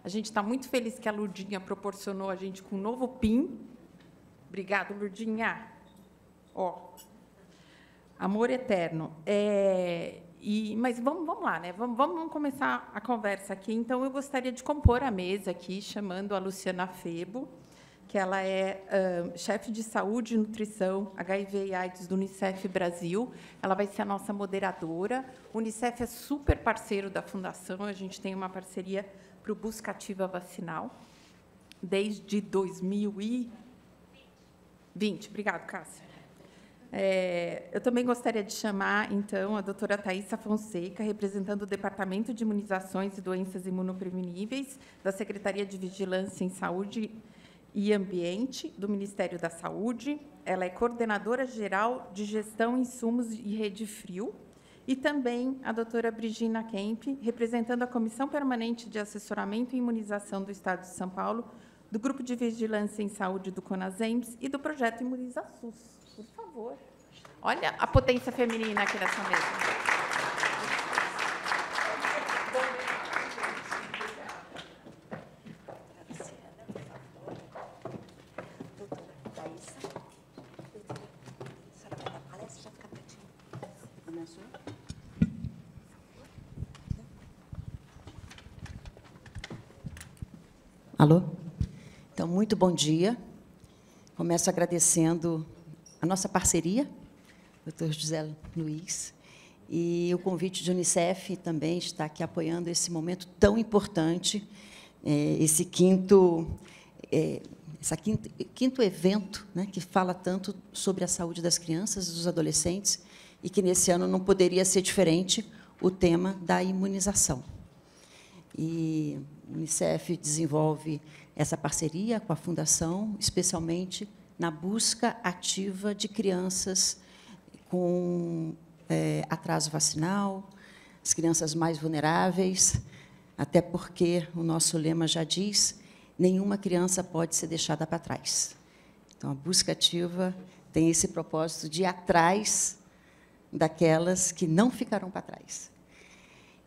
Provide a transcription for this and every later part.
A gente está muito feliz que a Lurdinha proporcionou a gente com um novo PIN. Obrigada, Lurdinha. Ó, amor eterno. Mas vamos lá, né? Vamos começar a conversa aqui. Então, eu gostaria de compor a mesa aqui, chamando a Luciana Febo, que ela é chefe de saúde e nutrição, HIV e AIDS do Unicef Brasil. Ela vai ser a nossa moderadora. O Unicef é super parceiro da Fundação. A gente tem uma parceria para o Busca Ativa Vacinal desde 2020. Obrigada, Cássia. Eu também gostaria de chamar, então, a doutora Thaísa Fonseca, representando o Departamento de Imunizações e Doenças Imunopreveníveis da Secretaria de Vigilância em Saúde e Ambiente do Ministério da Saúde. Ela é coordenadora geral de Gestão, Insumos e Rede Frio. E também a doutora Brigina Kemp, representando a Comissão Permanente de Assessoramento e Imunização do Estado de São Paulo, do Grupo de Vigilância em Saúde do CONASEMS e do Projeto ImunizaSUS. Por favor. Olha a potência feminina aqui nessa mesa. Alô? Então, muito bom dia. Começo agradecendo a nossa parceria, doutor José Luiz, e o convite de Unicef também está aqui apoiando esse momento tão importante, esse quinto evento, né, que fala tanto sobre a saúde das crianças e dos adolescentes, e que, nesse ano, não poderia ser diferente o tema da imunização. E o Unicef desenvolve essa parceria com a Fundação, especialmente na busca ativa de crianças com atraso vacinal, as crianças mais vulneráveis, até porque o nosso lema já diz, nenhuma criança pode ser deixada para trás. Então, a busca ativa tem esse propósito de ir atrás daquelas que não ficarão para trás.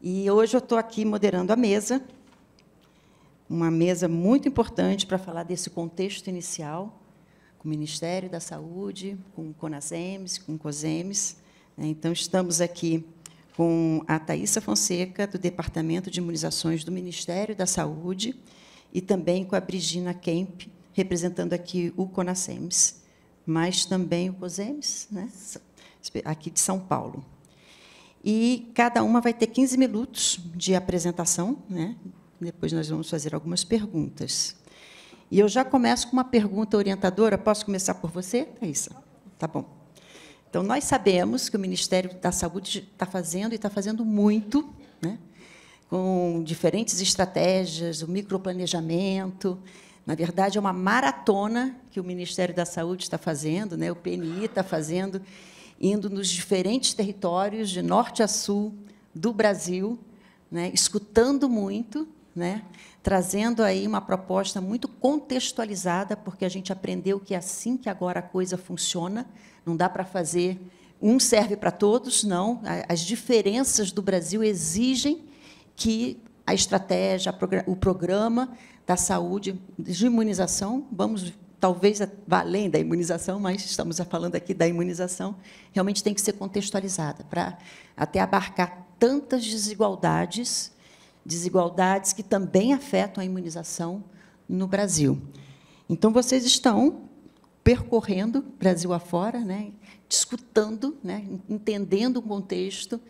E hoje eu estou aqui moderando a mesa, uma mesa muito importante para falar desse contexto inicial, com o Ministério da Saúde, com o CONASEMS, com o COSEMS. Então, estamos aqui com a Thaísa Fonseca, do Departamento de Imunizações do Ministério da Saúde, e também com a Brigina Kemp, representando aqui o CONASEMS, mas também o COSEMS, né, aqui de São Paulo. E cada uma vai ter 15 minutos de apresentação, né? Depois nós vamos fazer algumas perguntas. E eu já começo com uma pergunta orientadora. Posso começar por você, Thaísa? Tá bom. Então, nós sabemos que o Ministério da Saúde está fazendo, e está fazendo muito, né, com diferentes estratégias, o microplanejamento. Na verdade, é uma maratona que o Ministério da Saúde está fazendo, né, o PNI está fazendo, indo nos diferentes territórios, de norte a sul do Brasil, né, escutando muito, né, trazendo aí uma proposta muito contextualizada, porque a gente aprendeu que é assim que agora a coisa funciona, não dá para fazer um serve para todos, não. As diferenças do Brasil exigem que a estratégia, o programa da saúde, de imunização, vamos talvez além da imunização, mas estamos falando aqui da imunização, realmente tem que ser contextualizada para até abarcar tantas desigualdades que também afetam a imunização no Brasil. Então, vocês estão percorrendo Brasil afora, né, discutindo, né, entendendo o contexto,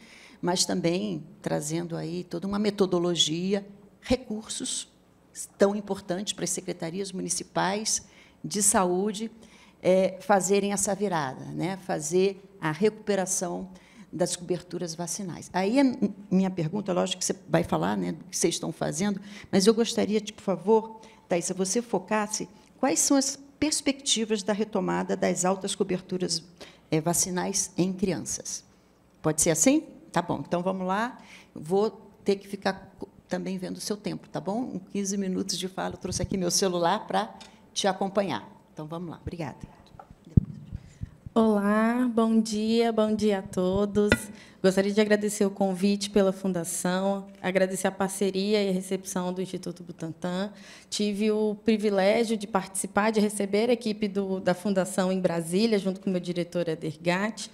mas também trazendo aí toda uma metodologia, recursos tão importantes para as secretarias municipais de saúde fazerem essa virada, né, fazer a recuperação das coberturas vacinais. Aí, a minha pergunta, lógico que você vai falar, né, do que vocês estão fazendo, mas eu gostaria de, por favor, Thaísa, você focasse quais são as perspectivas da retomada das altas coberturas vacinais em crianças. Pode ser assim? Tá bom, então vamos lá. Vou ter que ficar também vendo o seu tempo, tá bom? 15 minutos de fala, eu trouxe aqui meu celular para te acompanhar. Então, vamos lá. Obrigada. Olá, bom dia a todos. Gostaria de agradecer o convite pela Fundação, agradecer a parceria e a recepção do Instituto Butantan. Tive o privilégio de participar, de receber a equipe da Fundação em Brasília, junto com o meu diretor, Eder Gatti.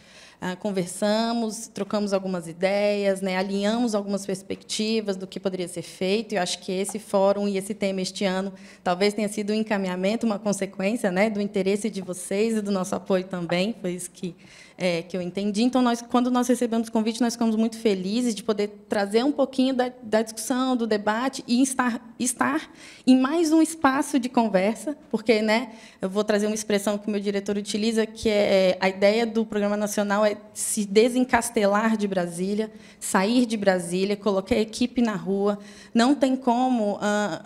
Conversamos, trocamos algumas ideias, né, alinhamos algumas perspectivas do que poderia ser feito. Eu acho que esse fórum e esse tema este ano talvez tenha sido um encaminhamento, uma consequência, né, do interesse de vocês e do nosso apoio também. Foi isso que eu entendi. Então, quando nós recebemos o convite, nós ficamos muito felizes de poder trazer um pouquinho da discussão, do debate, e estar em mais um espaço de conversa, porque, né, eu vou trazer uma expressão que o meu diretor utiliza, que é a ideia do Programa Nacional é se desencastelar de Brasília, sair de Brasília, colocar a equipe na rua. Não tem como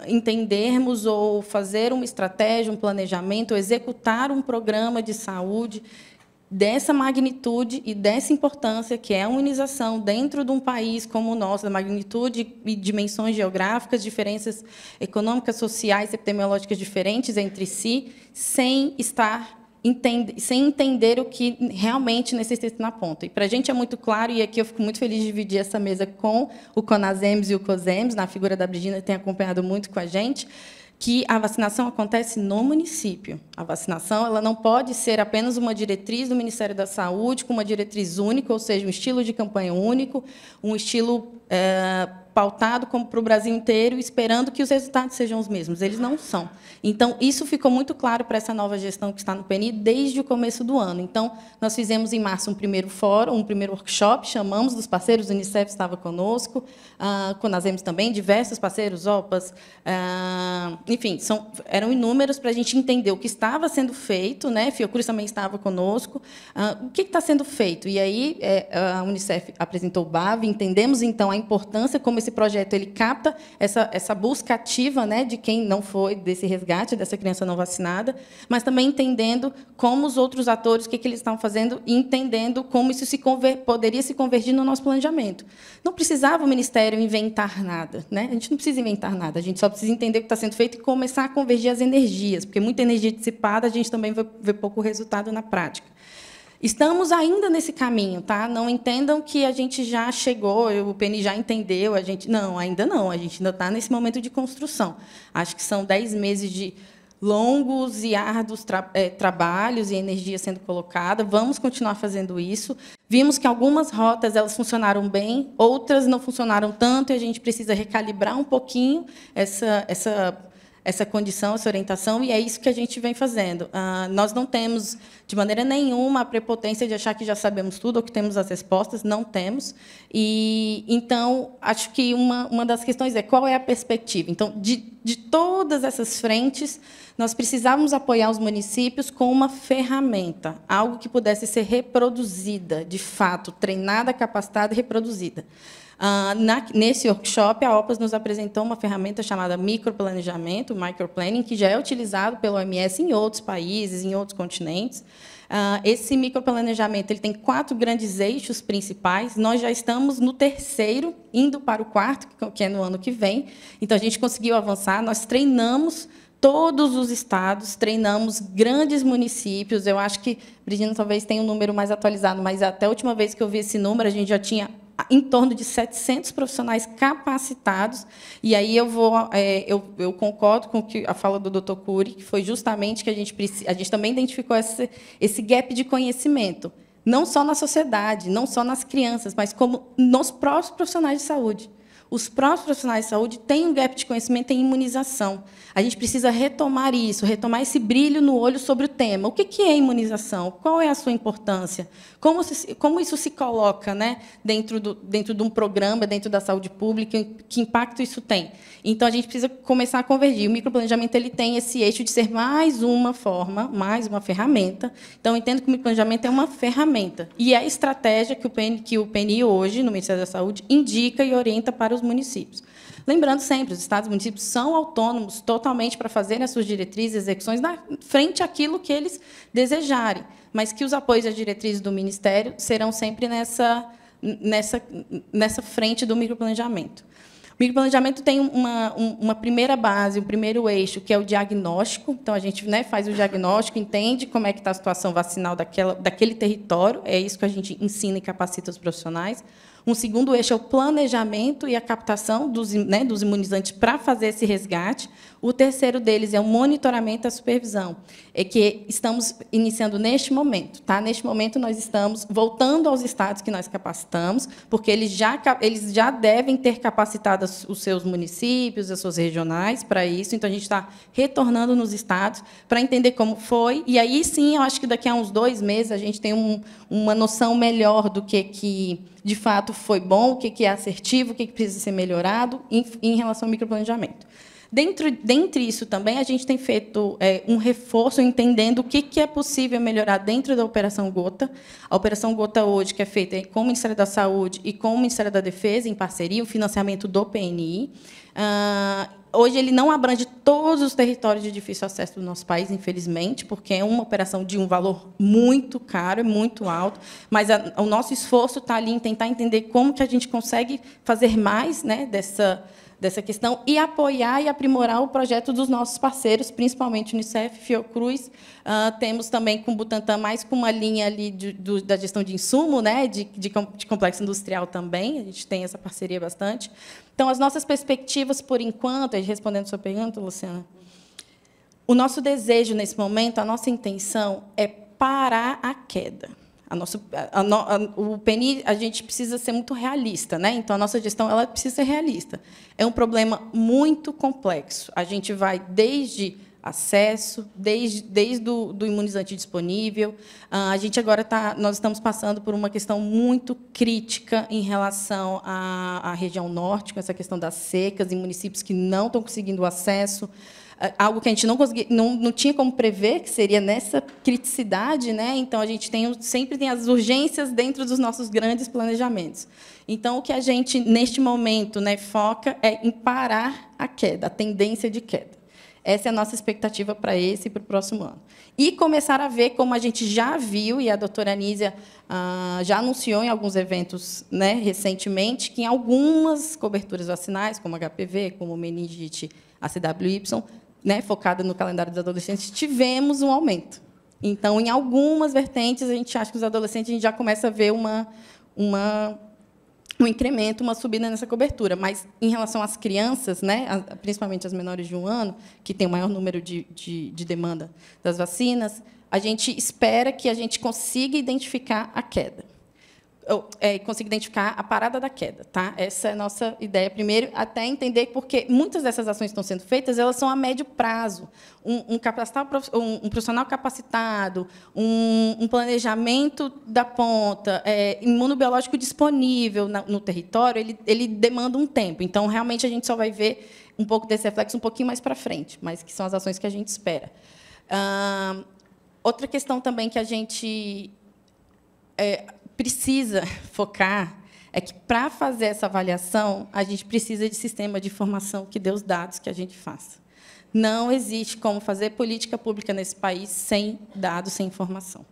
entendermos ou fazer uma estratégia, um planejamento, ou executar um programa de saúde dessa magnitude e dessa importância, que é a imunização dentro de um país como o nosso, da magnitude e dimensões geográficas, diferenças econômicas, sociais, epidemiológicas diferentes entre si, sem entender o que realmente necessita na ponta. E, para a gente, é muito claro, e aqui eu fico muito feliz de dividir essa mesa com o CONASEMS e o COSEMS, na figura da Brigina, que tem acompanhado muito com a gente, que a vacinação acontece no município. A vacinação ela não pode ser apenas uma diretriz do Ministério da Saúde, com uma diretriz única, ou seja, um estilo de campanha único, um estilo pautado como para o Brasil inteiro, esperando que os resultados sejam os mesmos. Eles não são. Então, isso ficou muito claro para essa nova gestão que está no PNI desde o começo do ano. Então, nós fizemos, em março, um primeiro fórum, um primeiro workshop, chamamos dos parceiros, o Unicef estava conosco, CONASEMS também, diversos parceiros, OPAS, enfim, eram inúmeros para a gente entender o que estava sendo feito, né? Fiocruz também estava conosco, o que está sendo feito. E aí, a Unicef apresentou o BAV, entendemos, então, a importância, como esse projeto ele capta essa busca ativa, né, de quem não foi, desse resgate dessa criança não vacinada, mas também entendendo como os outros atores, o que eles estão fazendo, e entendendo como isso poderia se convergir no nosso planejamento. Não precisava o Ministério inventar nada, né? A gente não precisa inventar nada, a gente só precisa entender o que está sendo feito e começar a convergir as energias, porque muita energia dissipada, a gente também vê pouco resultado na prática. Estamos ainda nesse caminho, tá? Não entendam que a gente já chegou, o PNI já entendeu, não, ainda não, a gente ainda está nesse momento de construção. Acho que são 10 meses de longos e árduos trabalhos e energia sendo colocada. Vamos continuar fazendo isso. Vimos que algumas rotas elas funcionaram bem, outras não funcionaram tanto, e a gente precisa recalibrar um pouquinho essa condição, essa orientação, e é isso que a gente vem fazendo. Nós não temos, de maneira nenhuma, a prepotência de achar que já sabemos tudo ou que temos as respostas, não temos. E, então, acho que uma das questões é qual é a perspectiva. Então, de todas essas frentes, nós precisávamos apoiar os municípios com uma ferramenta, algo que pudesse ser reproduzida, de fato, treinada, capacitada e reproduzida. Nesse workshop, a OPAS nos apresentou uma ferramenta chamada microplanejamento, microplanning, que já é utilizado pelo OMS em outros países, em outros continentes. Esse microplanejamento ele tem 4 grandes eixos principais. Nós já estamos no 3º, indo para o 4º, que é no ano que vem. Então, a gente conseguiu avançar. Nós treinamos todos os estados, treinamos grandes municípios. Eu acho que, Brigina, talvez tenha um número mais atualizado, mas até a última vez que eu vi esse número, a gente já tinha em torno de 700 profissionais capacitados. E aí eu concordo com a fala do Dr. Cury, que foi justamente que a gente também identificou esse gap de conhecimento, não só na sociedade, não só nas crianças, mas como nos próprios profissionais de saúde. Os próprios profissionais de saúde têm um gap de conhecimento em imunização. A gente precisa retomar isso, retomar esse brilho no olho sobre o tema. O que é imunização? Qual é a sua importância? Como isso se coloca, né, dentro de um programa, dentro da saúde pública? Que impacto isso tem? Então, a gente precisa começar a convergir. O microplanejamento ele tem esse eixo de ser mais uma forma, mais uma ferramenta. Então, eu entendo que o microplanejamento é uma ferramenta. E é a estratégia que o PNI hoje, no Ministério da Saúde, indica e orienta para os municípios. Lembrando sempre, os estados e municípios são autônomos totalmente para fazerem as suas diretrizes e execuções frente àquilo que eles desejarem, mas que os apoios às diretrizes do Ministério serão sempre nessa frente do microplanejamento. microplanejamento tem uma primeira base, um primeiro eixo, que é o diagnóstico. Então, a gente, né, faz o diagnóstico, entende como é que está a situação vacinal daquele território. É isso que a gente ensina e capacita os profissionais. Um segundo eixo é o planejamento e a captação dos imunizantes para fazer esse resgate. O terceiro deles é o monitoramento e a supervisão, é que estamos iniciando neste momento. Tá? Neste momento, nós estamos voltando aos estados que nós capacitamos, porque eles já devem ter capacitado os seus municípios, as suas regionais para isso. Então, a gente está retornando nos estados para entender como foi. E aí, sim, eu acho que daqui a uns 2 meses a gente tem uma noção melhor do que de fato foi bom, o que é assertivo, o que precisa ser melhorado em relação ao microplanejamento. Dentre isso também, a gente tem feito um reforço, entendendo o que é possível melhorar dentro da Operação Gota. A Operação Gota, hoje, que é feita com o Ministério da Saúde e com o Ministério da Defesa, em parceria, o financiamento do PNI. Hoje, ele não abrange todos os territórios de difícil acesso do nosso país, infelizmente, porque é uma operação de um valor muito caro, muito alto, mas o nosso esforço está ali em tentar entender como que a gente consegue fazer mais, né, dessa questão e apoiar e aprimorar o projeto dos nossos parceiros, principalmente Unicef, Fiocruz. Temos também com o Butantan mais com uma linha ali da gestão de insumo, né, de complexo industrial também. A gente tem essa parceria bastante. Então, as nossas perspectivas, por enquanto, respondendo a sua pergunta, Luciana, o nosso desejo, nesse momento, a nossa intenção é parar a queda. O PNI, a gente precisa ser muito realista, né? Então, a nossa gestão ela precisa ser realista. É um problema muito complexo. A gente vai desde acesso, desde do imunizante disponível. A gente agora nós estamos passando por uma questão muito crítica em relação à região norte, com essa questão das secas, em municípios que não estão conseguindo acesso. Algo que a gente não tinha como prever, que seria nessa criticidade, né? Então, a gente sempre tem as urgências dentro dos nossos grandes planejamentos. Então, o que a gente, neste momento, né, foca é em parar a queda, a tendência de queda. Essa é a nossa expectativa para esse e para o próximo ano. E começar a ver, como a gente já viu, e a doutora Anísia já anunciou em alguns eventos, né, recentemente, que em algumas coberturas vacinais, como HPV, como meningite, ACWY, né, focada no calendário dos adolescentes, tivemos um aumento. Então, em algumas vertentes, a gente acha que os adolescentes a gente já começa a ver um incremento, uma subida nessa cobertura. Mas, em relação às crianças, né, principalmente as menores de 1 ano, que tem o maior número de demanda das vacinas, a gente espera que a gente consiga identificar a queda. Consiga identificar a parada da queda. Tá? Essa é a nossa ideia, primeiro, até entender, porque muitas dessas ações que estão sendo feitas elas são a médio prazo. Um profissional capacitado, um planejamento da ponta, imunobiológico disponível no território, ele demanda um tempo. Então, realmente, a gente só vai ver um pouco desse reflexo um pouquinho mais para frente, mas que são as ações que a gente espera. Outra questão também que a gente precisa focar é que, para fazer essa avaliação, a gente precisa de sistema de informação que dê os dados que a gente faça. Não existe como fazer política pública nesse país sem dados, sem informação.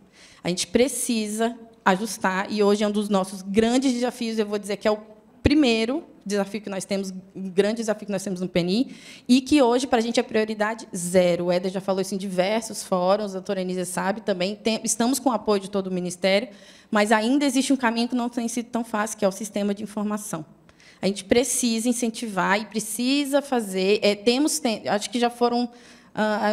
A gente precisa ajustar, e hoje é um dos nossos grandes desafios, eu vou dizer que é o primeiro desafio que nós temos, um grande desafio que nós temos no PNI, e que hoje, para a gente, é prioridade zero. O Éder já falou isso em diversos fóruns, a doutora Anísia sabe também, estamos com o apoio de todo o Ministério, mas ainda existe um caminho que não tem sido tão fácil, que é o sistema de informação. A gente precisa incentivar e precisa fazer. Acho que já foram,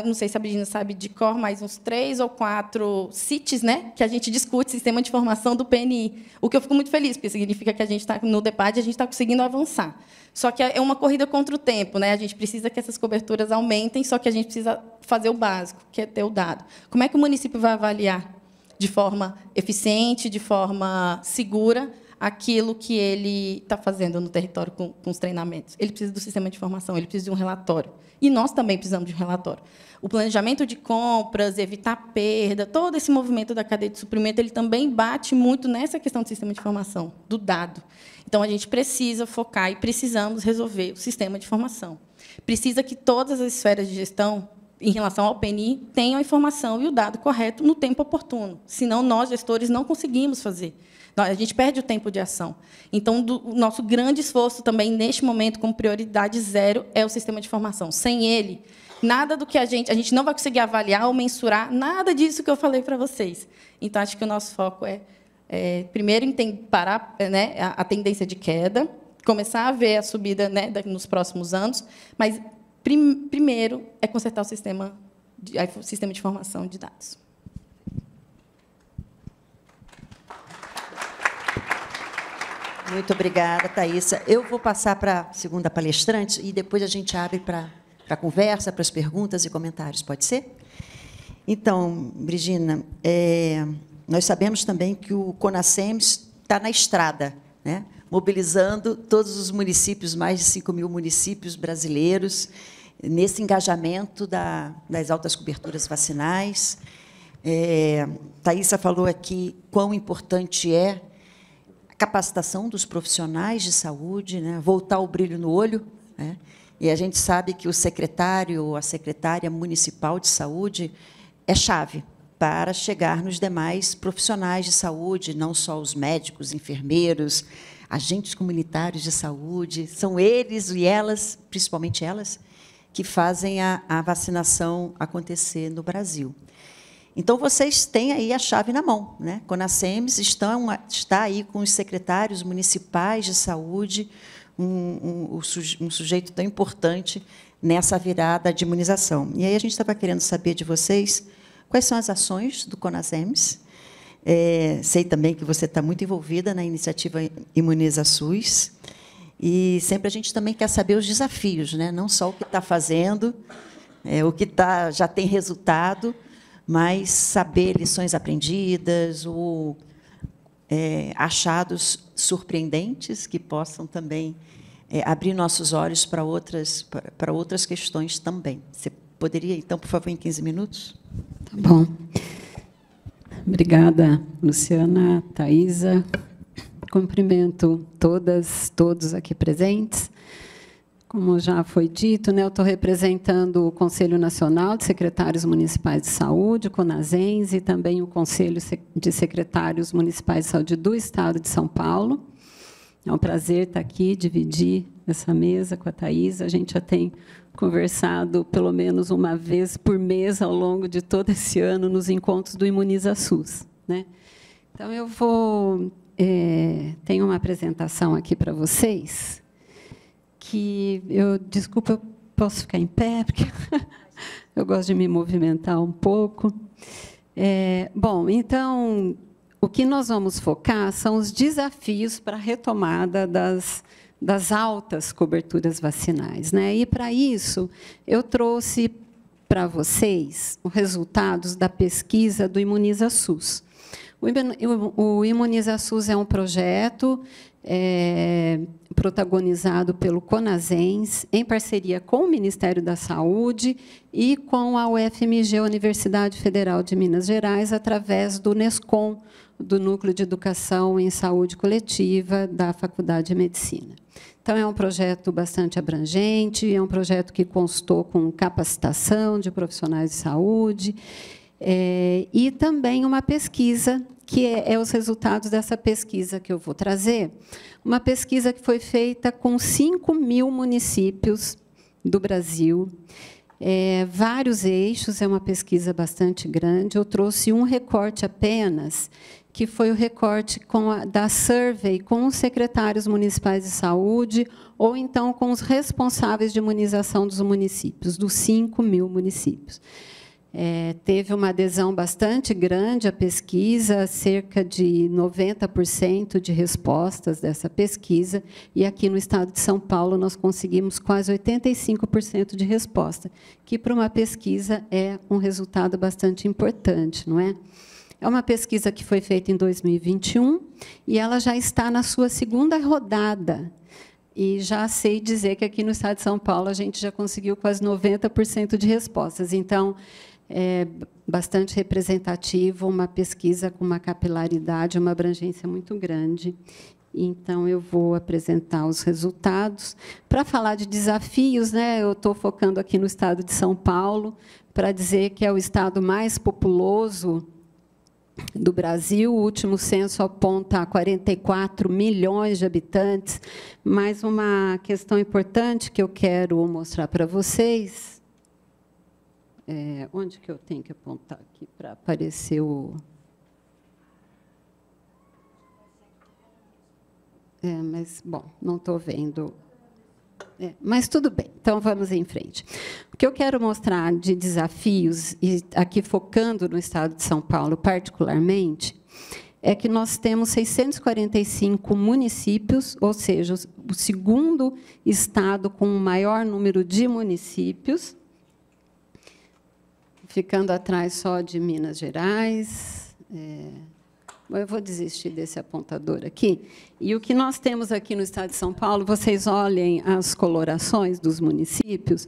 não sei se a Brigina sabe de cor, mas uns 3 ou 4 CITES, né, que a gente discute sistema de informação do PNI. O que eu fico muito feliz, porque significa que a gente está no debate e a gente está conseguindo avançar. Só que é uma corrida contra o tempo, né? A gente precisa que essas coberturas aumentem, só que a gente precisa fazer o básico, que é ter o dado. Como é que o município vai avaliar de forma eficiente, de forma segura, aquilo que ele está fazendo no território com os treinamentos? Ele precisa do sistema de informação, ele precisa de um relatório. E nós também precisamos de um relatório. O planejamento de compras, evitar perda, todo esse movimento da cadeia de suprimento, ele também bate muito nessa questão do sistema de informação, do dado. Então, a gente precisa focar e precisamos resolver o sistema de informação. Precisa que todas as esferas de gestão, em relação ao PNI, tenham a informação e o dado correto no tempo oportuno. Senão, nós, gestores, não conseguimos fazer. A gente perde o tempo de ação. Então, o nosso grande esforço também, neste momento, com prioridade zero, é o sistema de informação. Sem ele, nada do que a gente não vai conseguir avaliar ou mensurar nada disso que eu falei para vocês. Então, acho que o nosso foco primeiro, parar, né, a tendência de queda, começar a ver a subida, né, nos próximos anos, mas, primeiro, é consertar o sistema de informação de dados. Muito obrigada, Thaísa. Eu vou passar para a segunda palestrante e depois a gente abre para a conversa, para as perguntas e comentários. Pode ser? Então, Brigina, nós sabemos também que o CONASEMS está na estrada, né, mobilizando todos os municípios, mais de 5.000 municípios brasileiros, nesse engajamento das altas coberturas vacinais. Thaísa falou aqui quão importante é a capacitação dos profissionais de saúde, né, voltar o brilho no olho, né, e a gente sabe que o secretário ou a secretária municipal de saúde é chave para chegar nos demais profissionais de saúde, não só os médicos, enfermeiros, agentes comunitários de saúde, são eles e elas, principalmente elas, que fazem a vacinação acontecer no Brasil. Então, vocês têm aí a chave na mão, né? CONASEMS está aí com os secretários municipais de saúde, um sujeito tão importante nessa virada de imunização. E aí a gente estava querendo saber de vocês quais são as ações do CONASEMS. Sei também que você está muito envolvida na iniciativa Imuniza SUS. E sempre a gente também quer saber os desafios, né? Não só o que está fazendo, o que já tem resultado, mas saber lições aprendidas ou achados surpreendentes que possam também abrir nossos olhos para outras questões também. Você poderia, então, por favor, em 15 minutos? Tá bom. Obrigada, Luciana, Thaísa. Cumprimento todos aqui presentes. Como já foi dito, né, eu estou representando o Conselho Nacional de Secretários Municipais de Saúde, o CONASEMS, e também o Conselho de Secretários Municipais de Saúde do Estado de São Paulo. É um prazer estar aqui, dividir essa mesa com a Thaísa. A gente já tem conversado pelo menos uma vez por mês ao longo de todo esse ano nos encontros do Imuniza SUS, né? Então, eu tenho uma apresentação aqui para vocês, que desculpa, eu posso ficar em pé, porque eu gosto de me movimentar um pouco. Bom, então, o que nós vamos focar são os desafios para a retomada das altas coberturas vacinais, né? E, para isso, eu trouxe para vocês os resultados da pesquisa do Imuniza SUS. O Imuniza SUS é um projeto protagonizado pelo CONASEMS, em parceria com o Ministério da Saúde e com a UFMG, Universidade Federal de Minas Gerais, através do NESCOM, do Núcleo de Educação em Saúde Coletiva da Faculdade de Medicina. Então, é um projeto bastante abrangente, é um projeto que constou com capacitação de profissionais de saúde, e também uma pesquisa, que é os resultados dessa pesquisa que eu vou trazer, uma pesquisa que foi feita com 5.000 municípios do Brasil, vários eixos, é uma pesquisa bastante grande. Eu trouxe um recorte apenas, que foi o recorte da survey com os secretários municipais de saúde, ou então com os responsáveis de imunização dos municípios, dos 5.000 municípios. Teve uma adesão bastante grande à pesquisa, cerca de 90% de respostas dessa pesquisa, e aqui no Estado de São Paulo nós conseguimos quase 85% de resposta, que para uma pesquisa é um resultado bastante importante, não é? É uma pesquisa que foi feita em 2021 e ela já está na sua segunda rodada. E já sei dizer que aqui no Estado de São Paulo a gente já conseguiu quase 90% de respostas. Então, é bastante representativo, uma pesquisa com uma capilaridade, uma abrangência muito grande. Então, eu vou apresentar os resultados. Para falar de desafios, né, eu estou focando aqui no Estado de São Paulo, para dizer que é o estado mais populoso do Brasil. O último censo aponta a 44 milhões de habitantes. Mas uma questão importante que eu quero mostrar para vocês... onde que eu tenho que apontar aqui para aparecer o... mas, bom, não estou vendo... mas tudo bem, então vamos em frente. O que eu quero mostrar de desafios, e aqui focando no Estado de São Paulo particularmente, é que nós temos 645 municípios, ou seja, o segundo estado com o maior número de municípios, ficando atrás só de Minas Gerais. Eu vou desistir desse apontador aqui. E o que nós temos aqui no Estado de São Paulo, vocês olhem as colorações dos municípios,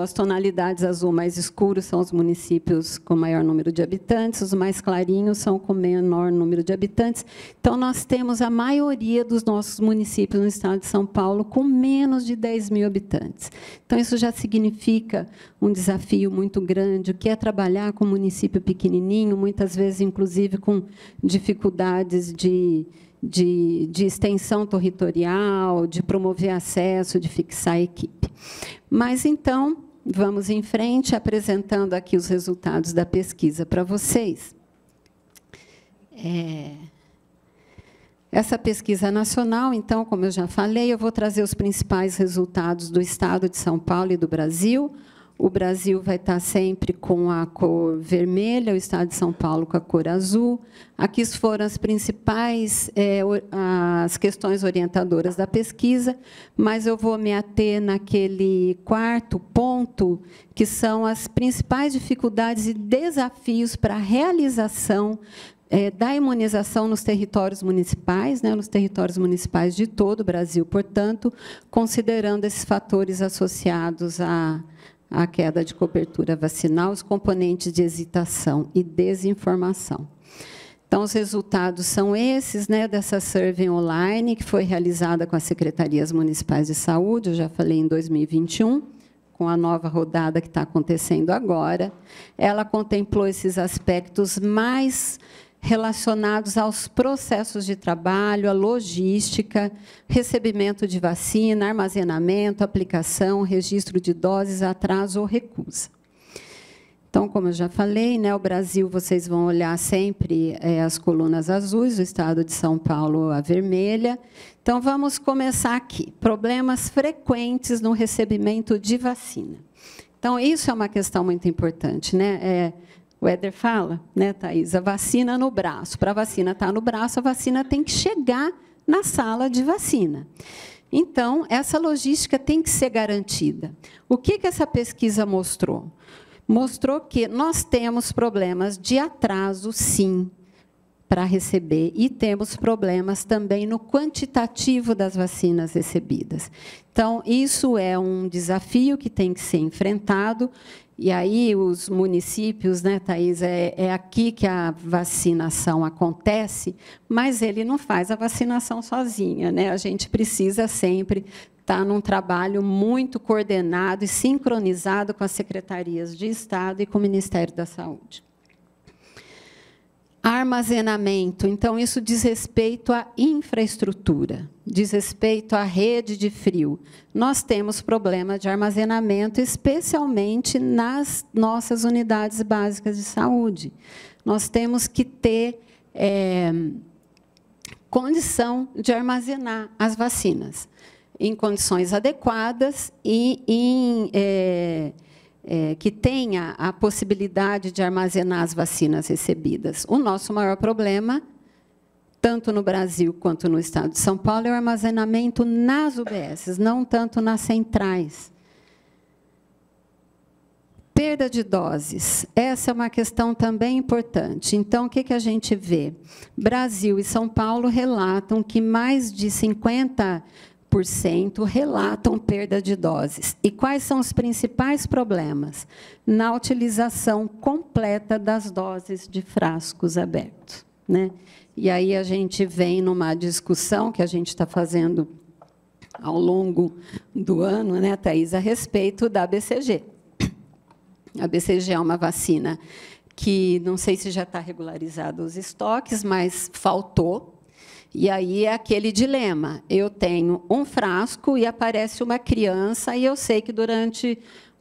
as tonalidades azul mais escuras são os municípios com maior número de habitantes, os mais clarinhos são com menor número de habitantes. Então, nós temos a maioria dos nossos municípios no Estado de São Paulo com menos de 10 mil habitantes. Então, isso já significa um desafio muito grande, o que é trabalhar com um município pequenininho, muitas vezes, inclusive, com dificuldades de extensão territorial, de promover acesso, de fixar a equipe. Mas, então, vamos em frente, apresentando aqui os resultados da pesquisa para vocês. Essa pesquisa nacional, então, como eu já falei, eu vou trazer os principais resultados do Estado de São Paulo e do Brasil. O Brasil vai estar sempre com a cor vermelha, o Estado de São Paulo com a cor azul. Aqui foram as principais as questões orientadoras da pesquisa, mas eu vou me ater naquele quarto ponto, que são as principais dificuldades e desafios para a realização da imunização nos territórios municipais, nos territórios municipais de todo o Brasil, portanto, considerando esses fatores associados à queda de cobertura vacinal, os componentes de hesitação e desinformação. Então, os resultados são esses, dessa survey online, que foi realizada com as secretarias municipais de saúde, eu já falei em 2021, com a nova rodada que está acontecendo agora. Ela contemplou esses aspectos mais relacionados aos processos de trabalho, à logística, recebimento de vacina, armazenamento, aplicação, registro de doses, atraso ou recusa. Então, como eu já falei, o Brasil, vocês vão olhar sempre as colunas azuis, o Estado de São Paulo, a vermelha. Então, vamos começar aqui. Problemas frequentes no recebimento de vacina. Então, isso é uma questão muito importante, o Éder fala, Thais, a vacina no braço. Para a vacina estar no braço, a vacina tem que chegar na sala de vacina. Então, essa logística tem que ser garantida. O que essa pesquisa mostrou? Mostrou que nós temos problemas de atraso, sim, para receber, e temos problemas também no quantitativo das vacinas recebidas. Então, isso é um desafio que tem que ser enfrentado. E aí, os municípios, Thais, é aqui que a vacinação acontece, mas ele não faz a vacinação sozinha. A gente precisa sempre estar num trabalho muito coordenado e sincronizado com as secretarias de Estado e com o Ministério da Saúde. Armazenamento. Então, isso diz respeito à infraestrutura, diz respeito à rede de frio. Nós temos problema de armazenamento, especialmente nas nossas unidades básicas de saúde. Nós temos que ter condição de armazenar as vacinas em condições adequadas e que tenha a possibilidade de armazenar as vacinas recebidas. O nosso maior problema, tanto no Brasil quanto no Estado de São Paulo, é o armazenamento nas UBSs, não tanto nas centrais. Perda de doses. Essa é uma questão também importante. Então, o que a gente vê? Brasil e São Paulo relatam que mais de 50% relatam perda de doses. E quais são os principais problemas? Na utilização completa das doses de frascos abertos. E aí a gente vem numa discussão que a gente está fazendo ao longo do ano, Thais, a respeito da BCG. A BCG é uma vacina que não sei se já está regularizado os estoques, mas faltou. E aí é aquele dilema. Eu tenho um frasco e aparece uma criança, e eu sei que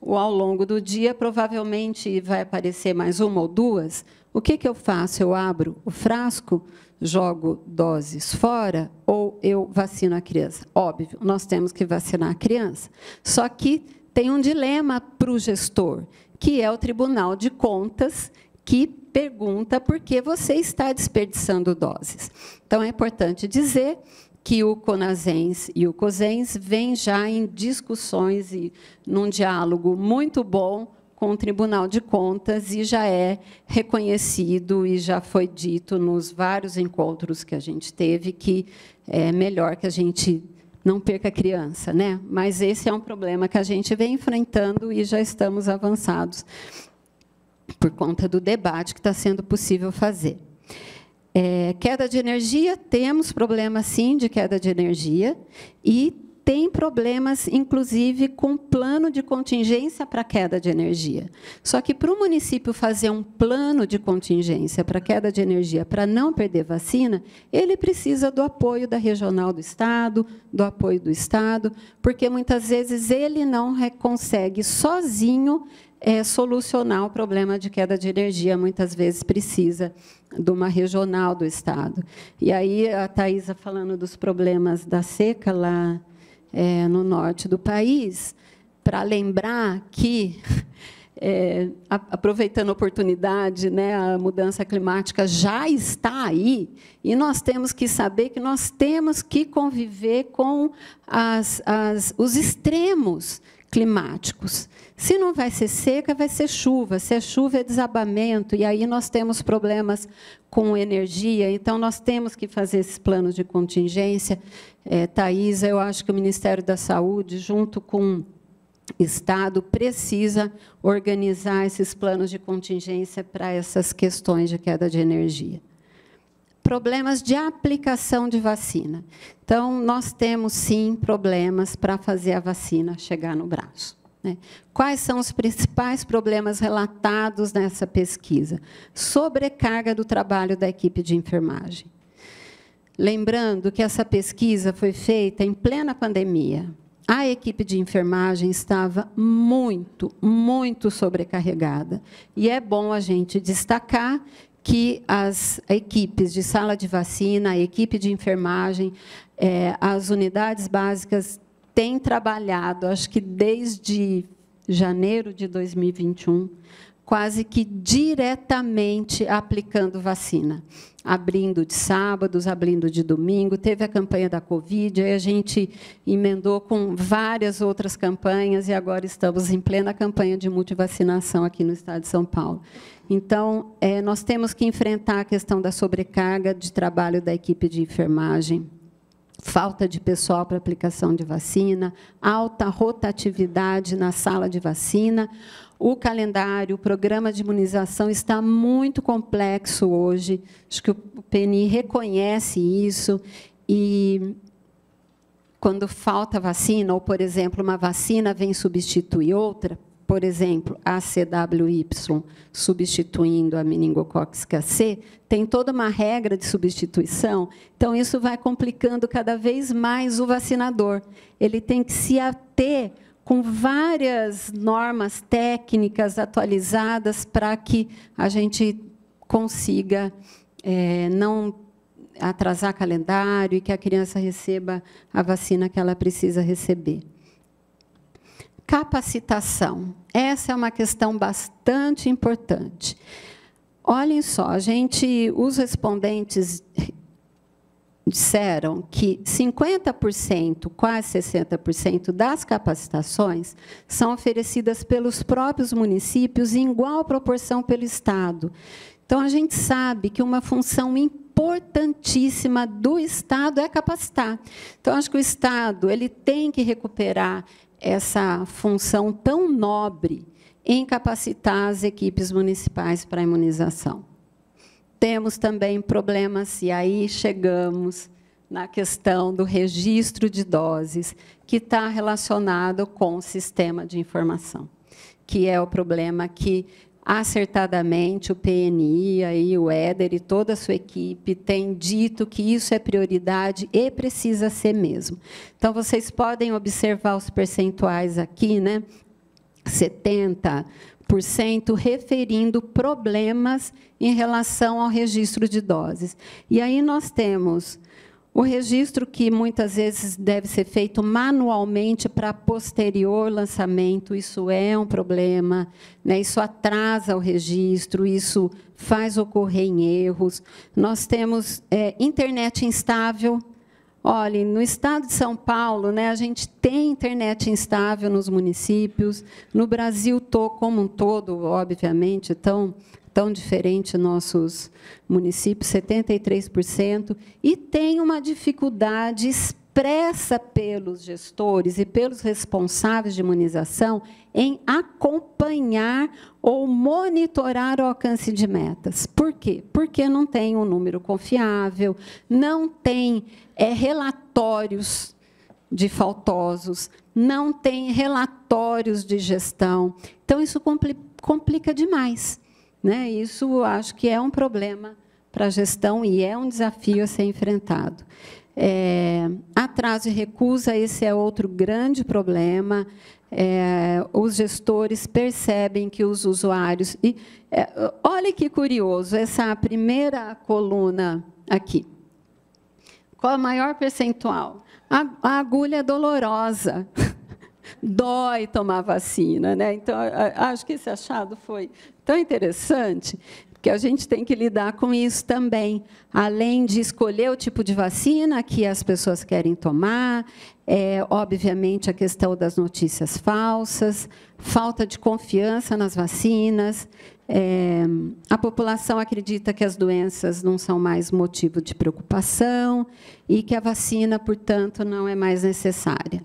ao longo do dia provavelmente vai aparecer mais uma ou duas. O que eu faço? Eu abro o frasco, jogo doses fora ou eu vacino a criança? Óbvio, nós temos que vacinar a criança. Só que tem um dilema para o gestor, que é o Tribunal de Contas, que pergunta por que você está desperdiçando doses. Então, é importante dizer que o CONASENS e o COSENS vêm já em discussões e num diálogo muito bom com o Tribunal de Contas, e já é reconhecido e já foi dito nos vários encontros que a gente teve que é melhor que a gente não perca a criança, né? Mas esse é um problema que a gente vem enfrentando e já estamos avançados por conta do debate que está sendo possível fazer. Queda de energia, temos problemas, sim, de queda de energia, e tem problemas, inclusive, com plano de contingência para queda de energia. Só que, para o município fazer um plano de contingência para queda de energia, para não perder vacina, ele precisa do apoio da regional do Estado, do apoio do Estado, porque, muitas vezes, ele não consegue, sozinho, solucionar o problema de queda de energia. Muitas vezes precisa de uma regional do Estado. E aí, a Thaisa falando dos problemas da seca lá no norte do país, para lembrar que, aproveitando a oportunidade, né, a mudança climática já está aí, e nós temos que saber que nós temos que conviver com os extremos climáticos. Se não vai ser seca, vai ser chuva. Se é chuva, é desabamento. E aí nós temos problemas com energia. Então, nós temos que fazer esses planos de contingência. Thaisa, eu acho que o Ministério da Saúde, junto com o Estado, precisa organizar esses planos de contingência para essas questões de queda de energia. Problemas de aplicação de vacina. Então, nós temos, sim, problemas para fazer a vacina chegar no braço, né? Quais são os principais problemas relatados nessa pesquisa? Sobrecarga do trabalho da equipe de enfermagem. Lembrando que essa pesquisa foi feita em plena pandemia. A equipe de enfermagem estava muito, muito sobrecarregada. E é bom a gente destacar que as equipes de sala de vacina, a equipe de enfermagem, as unidades básicas têm trabalhado, acho que desde janeiro de 2021, quase que diretamente aplicando vacina, abrindo de sábados, abrindo de domingo. Teve a campanha da Covid, aí a gente emendou com várias outras campanhas, e agora estamos em plena campanha de multivacinação aqui no Estado de São Paulo. Então, nós temos que enfrentar a questão da sobrecarga de trabalho da equipe de enfermagem, falta de pessoal para aplicação de vacina, alta rotatividade na sala de vacina. O calendário, o programa de imunização está muito complexo hoje. Acho que o PNI reconhece isso. E, quando falta vacina, ou, por exemplo, uma vacina vem substituir outra, por exemplo, a CWY substituindo a meningocócica C, tem toda uma regra de substituição. Então, isso vai complicando cada vez mais o vacinador. Ele tem que se ater com várias normas técnicas atualizadas para que a gente consiga não atrasar calendário e que a criança receba a vacina que ela precisa receber. Capacitação. Essa é uma questão bastante importante. Olhem só, os respondentes disseram que 50%, quase 60% das capacitações são oferecidas pelos próprios municípios em igual proporção pelo Estado. Então, a gente sabe que uma função importantíssima do Estado é capacitar. Então, acho que o Estado tem que recuperar essa função tão nobre em capacitar as equipes municipais para a imunização. Temos também problemas, e aí chegamos na questão do registro de doses, que está relacionado com o sistema de informação, que é o problema que acertadamente, o PNI, aí, o Éder e toda a sua equipe têm dito que isso é prioridade e precisa ser mesmo. Então, vocês podem observar os percentuais aqui, né? 70% referindo problemas em relação ao registro de doses. E aí nós temos o registro que muitas vezes deve ser feito manualmente para posterior lançamento, isso é um problema, né? Isso atrasa o registro, isso faz ocorrer em erros. Nós temos internet instável. Olha, no estado de São Paulo, né, a gente tem internet instável nos municípios, no Brasil como um todo, obviamente, tão diferente nossos municípios, 73%, e tem uma dificuldade expressa pelos gestores e pelos responsáveis de imunização em acompanhar ou monitorar o alcance de metas. Por quê? Porque não tem um número confiável, não tem relatórios de faltosos, não tem relatórios de gestão. Então, isso complica demais. Né? Isso, acho que é um problema para a gestão e é um desafio a ser enfrentado. Atraso e recusa, esse é outro grande problema. Os gestores percebem que os usuários... olha que curioso, essa primeira coluna aqui. Qual é o maior percentual? A agulha é dolorosa. Dói tomar vacina, né? Então, acho que esse achado foi tão interessante, que a gente tem que lidar com isso também, além de escolher o tipo de vacina que as pessoas querem tomar, obviamente, a questão das notícias falsas, falta de confiança nas vacinas, a população acredita que as doenças não são mais motivo de preocupação e que a vacina, portanto, não é mais necessária.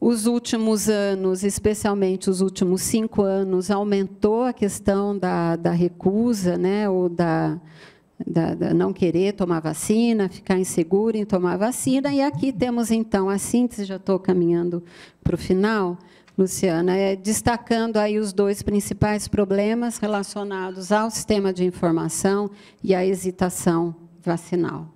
Os últimos anos, especialmente os últimos 5 anos, aumentou a questão da recusa, né, ou da não querer tomar vacina, ficar inseguro em tomar vacina. E aqui temos, então, a síntese, já estou caminhando para o final, Luciana, destacando aí os 2 principais problemas relacionados ao sistema de informação e à hesitação vacinal.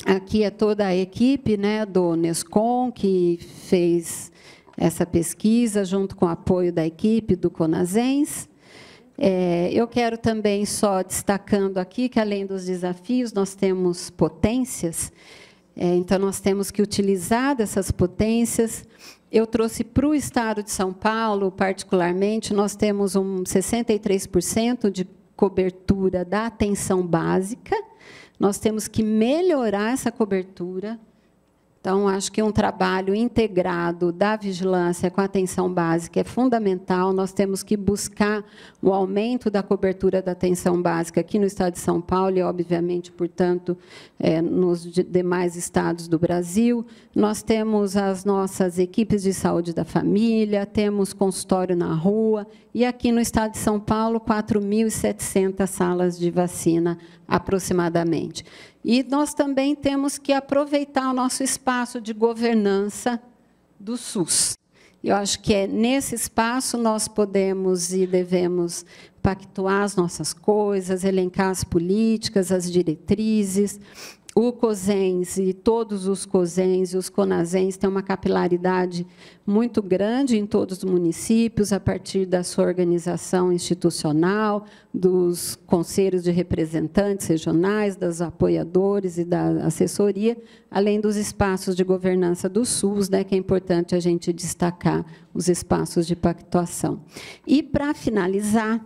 Aqui é toda a equipe, né, do Nescom, que fez essa pesquisa, junto com o apoio da equipe do CONASENS. Eu quero também, só destacando aqui, que, além dos desafios, nós temos potências. Então, nós temos que utilizar dessas potências. Eu trouxe para o estado de São Paulo, particularmente, nós temos 63% de cobertura da atenção básica. Nós temos que melhorar essa cobertura. Então, acho que um trabalho integrado da vigilância com a atenção básica é fundamental. Nós temos que buscar o aumento da cobertura da atenção básica aqui no estado de São Paulo e, obviamente, portanto, nos demais estados do Brasil. Nós temos as nossas equipes de saúde da família, temos consultório na rua, e aqui no estado de São Paulo, 4.700 salas de vacina, aproximadamente. E nós também temos que aproveitar o nosso espaço de governança do SUS. Eu acho que nesse espaço nós podemos e devemos pactuar as nossas coisas, elencar as políticas, as diretrizes. O COSENS e todos os COSENS e os CONASENS têm uma capilaridade muito grande em todos os municípios, a partir da sua organização institucional, dos conselhos de representantes regionais, dos apoiadores e da assessoria, além dos espaços de governança do SUS, né, que é importante a gente destacar os espaços de pactuação. E, para finalizar,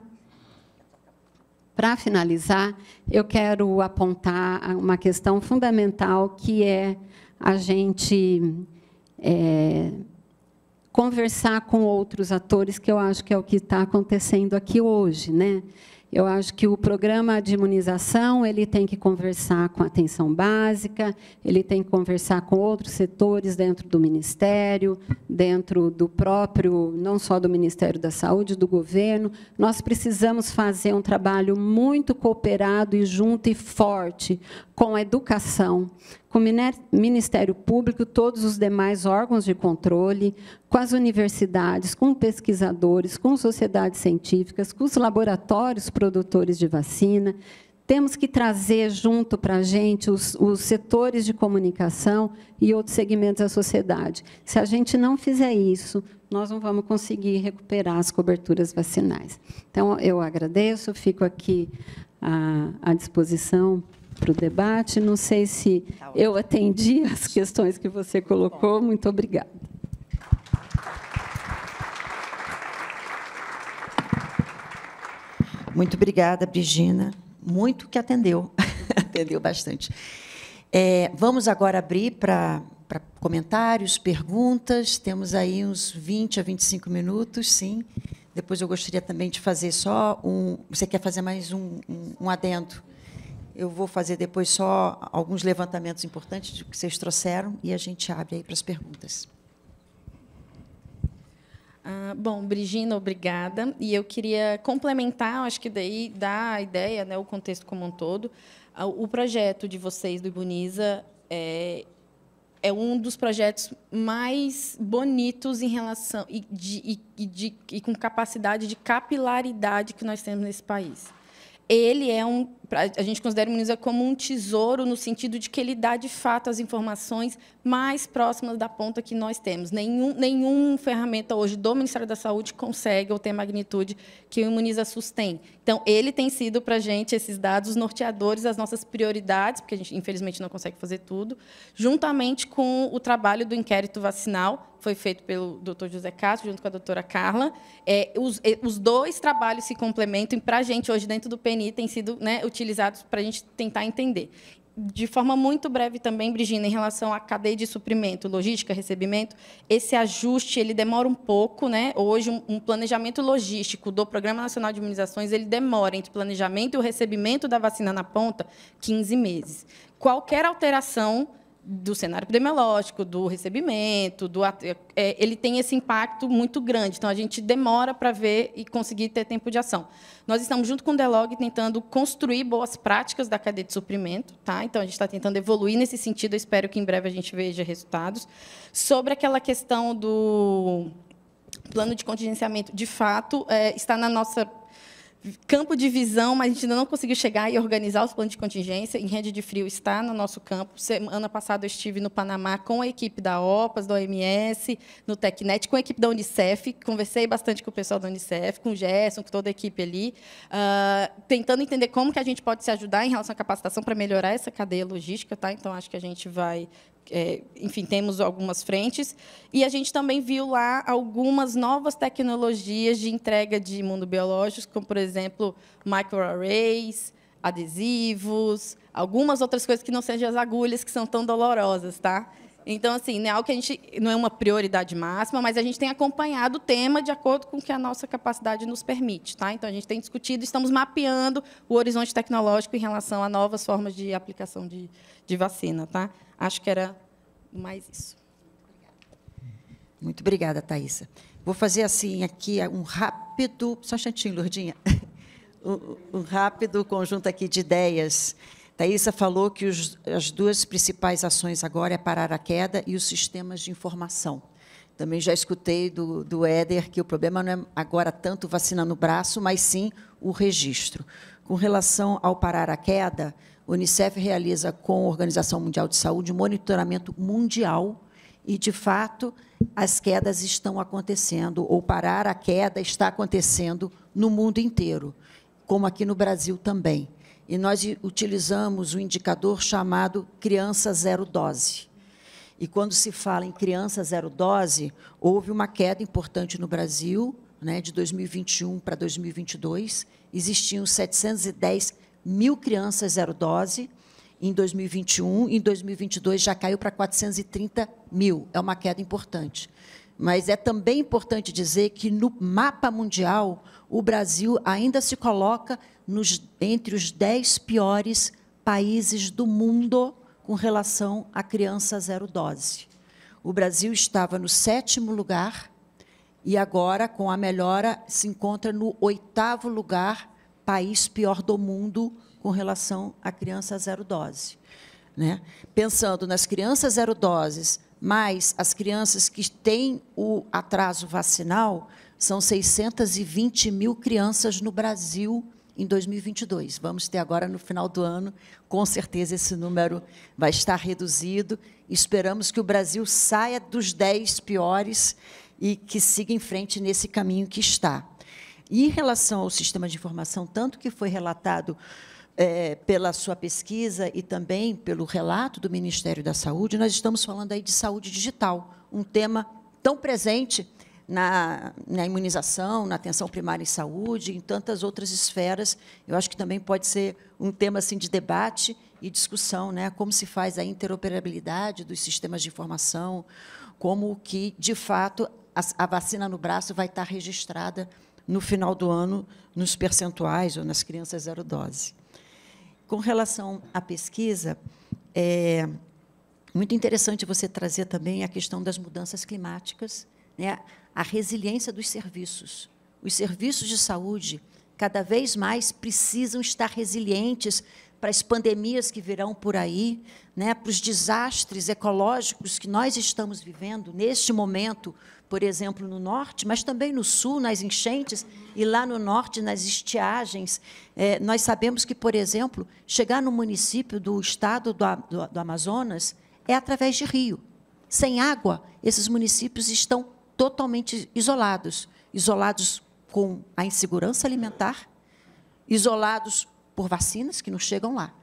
eu quero apontar uma questão fundamental, que é a gente conversar com outros atores, que eu acho que é o que está acontecendo aqui hoje, né? Eu acho que o programa de imunização ele tem que conversar com a atenção básica, ele tem que conversar com outros setores dentro do Ministério, dentro do próprio, não só do Ministério da Saúde, do governo. Nós precisamos fazer um trabalho muito cooperado e junto e forte, com a educação, com o Ministério Público, todos os demais órgãos de controle, com as universidades, com pesquisadores, com sociedades científicas, com os laboratórios produtores de vacina. Temos que trazer junto para a gente os setores de comunicação e outros segmentos da sociedade. Se a gente não fizer isso, nós não vamos conseguir recuperar as coberturas vacinais. Então, eu agradeço, fico aqui à disposição para o debate. Não sei se eu atendi as questões que você colocou. Muito obrigada. Muito obrigada, Brigina. Muito que atendeu. Atendeu bastante. Vamos agora abrir para comentários, perguntas. Temos aí uns 20 a 25 minutos, sim. Depois eu gostaria também de fazer só um... Você quer fazer mais um adendo? Eu vou fazer depois só alguns levantamentos importantes que vocês trouxeram e a gente abre aí para as perguntas. Bom, Brigina, obrigada. E eu queria complementar, acho que daí dá a ideia, né, o contexto como um todo. O projeto de vocês do Imuniza é um dos projetos mais bonitos em relação e com capacidade de capilaridade que nós temos nesse país. Ele a gente considera o Imuniza como um tesouro, no sentido de que ele dá, de fato, as informações mais próximas da ponta que nós temos. Nenhuma ferramenta hoje do Ministério da Saúde consegue ou tem a magnitude que o Imuniza sustém. Então, ele tem sido, para a gente, esses dados norteadores das nossas prioridades, porque a gente, infelizmente, não consegue fazer tudo, juntamente com o trabalho do inquérito vacinal, foi feito pelo Dr. José Castro, junto com a doutora Carla. Os dois trabalhos se complementam, e, para a gente, hoje, dentro do PNI, têm sido, né, utilizados para a gente tentar entender. De forma muito breve também, Brigina, em relação à cadeia de suprimento, logística, recebimento, esse ajuste ele demora um pouco, né? Hoje, um planejamento logístico do Programa Nacional de Imunizações ele demora entre o planejamento e o recebimento da vacina na ponta 15 meses. Qualquer alteração do cenário epidemiológico, do recebimento, ele tem esse impacto muito grande. Então, a gente demora para ver e conseguir ter tempo de ação. Nós estamos, junto com o DELOG, tentando construir boas práticas da cadeia de suprimento. Tá? Então, a gente está tentando evoluir nesse sentido. Eu espero que, em breve, a gente veja resultados. Sobre aquela questão do plano de contingenciamento, de fato, está na nossa campo de visão, mas a gente ainda não conseguiu chegar e organizar os planos de contingência. Em Rede de Frio está no nosso campo. Semana passada eu estive no Panamá com a equipe da OPAS, da OMS, no TecNet, com a equipe da Unicef. Conversei bastante com o pessoal da Unicef, com o Gerson, com toda a equipe ali, tentando entender como que a gente pode se ajudar em relação à capacitação para melhorar essa cadeia logística. Tá? Então, acho que a gente vai... enfim, temos algumas frentes. E a gente também viu lá algumas novas tecnologias de entrega de imunobiológicos, como, por exemplo, microarrays, adesivos, algumas outras coisas que não sejam as agulhas, que são tão dolorosas. Tá? Então, assim, não é algo que a gente, não é uma prioridade máxima, mas a gente tem acompanhado o tema de acordo com o que a nossa capacidade nos permite. Tá? Então, a gente tem discutido, estamos mapeando o horizonte tecnológico em relação a novas formas de aplicação de vacina. Tá? Acho que era mais isso. Muito obrigada, Thaísa. Vou fazer assim aqui um rápido... Só um instantinho, Lourdinha. Um rápido conjunto aqui de ideias. Thaísa falou que as duas principais ações agora é parar a queda e os sistemas de informação. Também já escutei do Éder que o problema não é agora tanto vacina no braço, mas sim o registro. Com relação ao parar a queda, o Unicef realiza com a Organização Mundial de Saúde um monitoramento mundial e, de fato, as quedas estão acontecendo, ou parar a queda está acontecendo no mundo inteiro, como aqui no Brasil também. E nós utilizamos um indicador chamado criança zero dose. E, quando se fala em criança zero dose, houve uma queda importante no Brasil, né, de 2021 para 2022. Existiam 710 mil crianças zero dose em 2021, em 2022 já caiu para 430 mil. É uma queda importante. Mas é também importante dizer que, no mapa mundial, o Brasil ainda se coloca entre os 10 piores países do mundo com relação à criança zero dose. O Brasil estava no 7º lugar e, agora, com a melhora, se encontra no 8º lugar, país pior do mundo, com relação à criança zero dose, né? Pensando nas crianças zero doses, mais as crianças que têm o atraso vacinal, são 620 mil crianças no Brasil em 2022. Vamos ter agora, no final do ano, com certeza esse número vai estar reduzido. Esperamos que o Brasil saia dos 10 piores e que siga em frente nesse caminho que está. E, em relação ao sistema de informação, tanto que foi relatado pela sua pesquisa e também pelo relato do Ministério da Saúde, nós estamos falando aí de saúde digital, um tema tão presente na imunização, na atenção primária em saúde, em tantas outras esferas. Eu acho que também pode ser um tema assim, de debate e discussão, né? Como se faz a interoperabilidade dos sistemas de informação, como que, de fato, a vacina no braço vai estar registrada no final do ano nos percentuais ou nas crianças zero dose. Com relação à pesquisa, é muito interessante você trazer também a questão das mudanças climáticas, né? A resiliência dos serviços. Os serviços de saúde, cada vez mais, precisam estar resilientes para as pandemias que virão por aí, né? Para os desastres ecológicos que nós estamos vivendo neste momento, por exemplo, no norte, mas também no sul, nas enchentes, e lá no norte, nas estiagens. Nós sabemos que, por exemplo, chegar no município do estado do Amazonas é através de rio. Sem água, esses municípios estão totalmente isolados, isolados com a insegurança alimentar, isolados por vacinas que não chegam lá.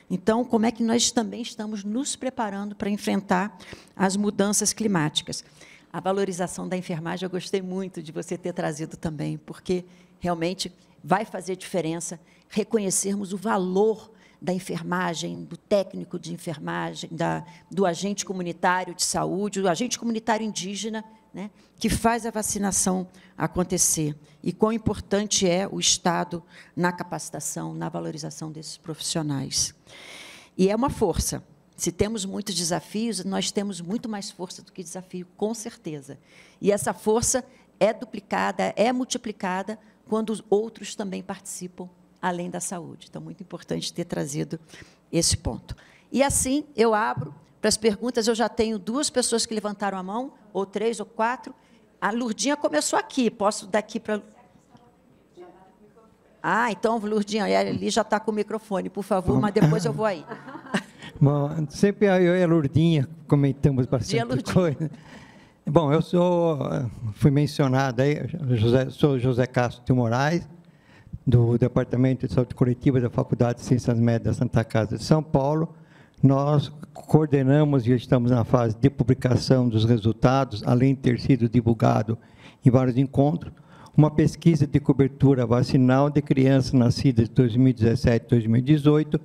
Então, como é que nós também estamos nos preparando para enfrentar as mudanças climáticas? A valorização da enfermagem, eu gostei muito de você ter trazido também, porque realmente vai fazer diferença reconhecermos o valor da enfermagem, do técnico de enfermagem, do agente comunitário de saúde, do agente comunitário indígena, né, que faz a vacinação acontecer. E quão importante é o Estado na capacitação, na valorização desses profissionais. E é uma força. Se temos muitos desafios, nós temos muito mais força do que desafio, com certeza. E essa força é duplicada, é multiplicada, quando os outros também participam, além da saúde. Então, muito importante ter trazido esse ponto. E, assim, eu abro para as perguntas. Eu já tenho 2 pessoas que levantaram a mão, ou 3, ou 4. A Lurdinha começou aqui. Posso daqui para... Ah, então, Lurdinha, ali já está com o microfone, por favor, mas depois eu vou aí. Bom, sempre eu e a Lurdinha comentamos bastante coisa. Bom, fui mencionado aí, sou José Castro de Moraes, do Departamento de Saúde Coletiva da Faculdade de Ciências Médicas da Santa Casa de São Paulo. Nós coordenamos e estamos na fase de publicação dos resultados, além de ter sido divulgado em vários encontros, uma pesquisa de cobertura vacinal de crianças nascidas de 2017 e 2018,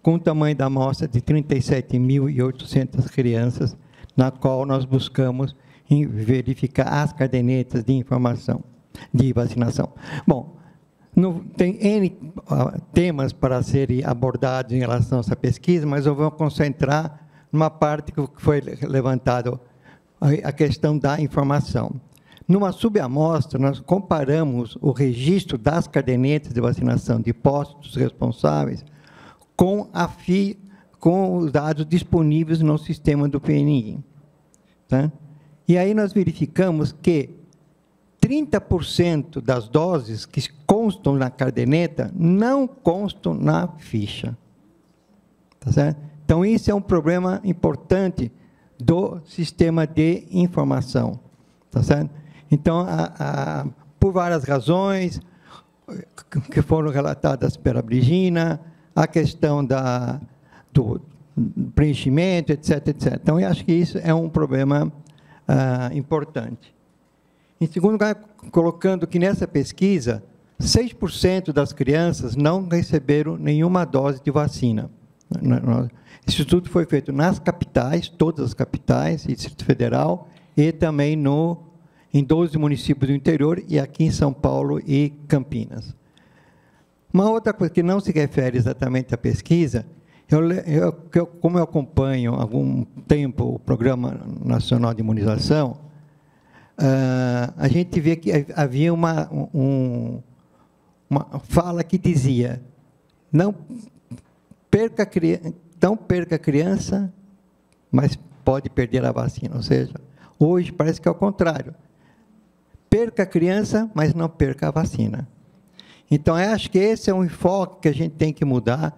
com o tamanho da amostra de 37.800 crianças, na qual nós buscamos verificar as cadernetas de informação, de vacinação. Bom, tem N temas para serem abordados em relação a essa pesquisa, mas eu vou concentrar numa parte que foi levantada, a questão da informação. Numa subamostra, nós comparamos o registro das cadernetas de vacinação de postos responsáveis com os dados disponíveis no sistema do PNI. Tá? E aí nós verificamos que 30% das doses que constam na caderneta não constam na ficha. Tá certo? Então, isso é um problema importante do sistema de informação. Tá certo? Então, por várias razões que foram relatadas pela Brigina, a questão do preenchimento, etc., etc. Então, eu acho que isso é um problema importante. Em segundo lugar, colocando que nessa pesquisa, 6% das crianças não receberam nenhuma dose de vacina. Esse estudo foi feito nas capitais, todas as capitais, Distrito Federal, e também em 12 municípios do interior, e aqui em São Paulo e Campinas. Uma outra coisa que não se refere exatamente à pesquisa, como eu acompanho há algum tempo o Programa Nacional de Imunização, a gente vê que havia uma fala que dizia, não Então, perca a criança, mas pode perder a vacina. Ou seja, hoje parece que é o contrário. Perca a criança, mas não perca a vacina. Então, eu acho que esse é um enfoque que a gente tem que mudar.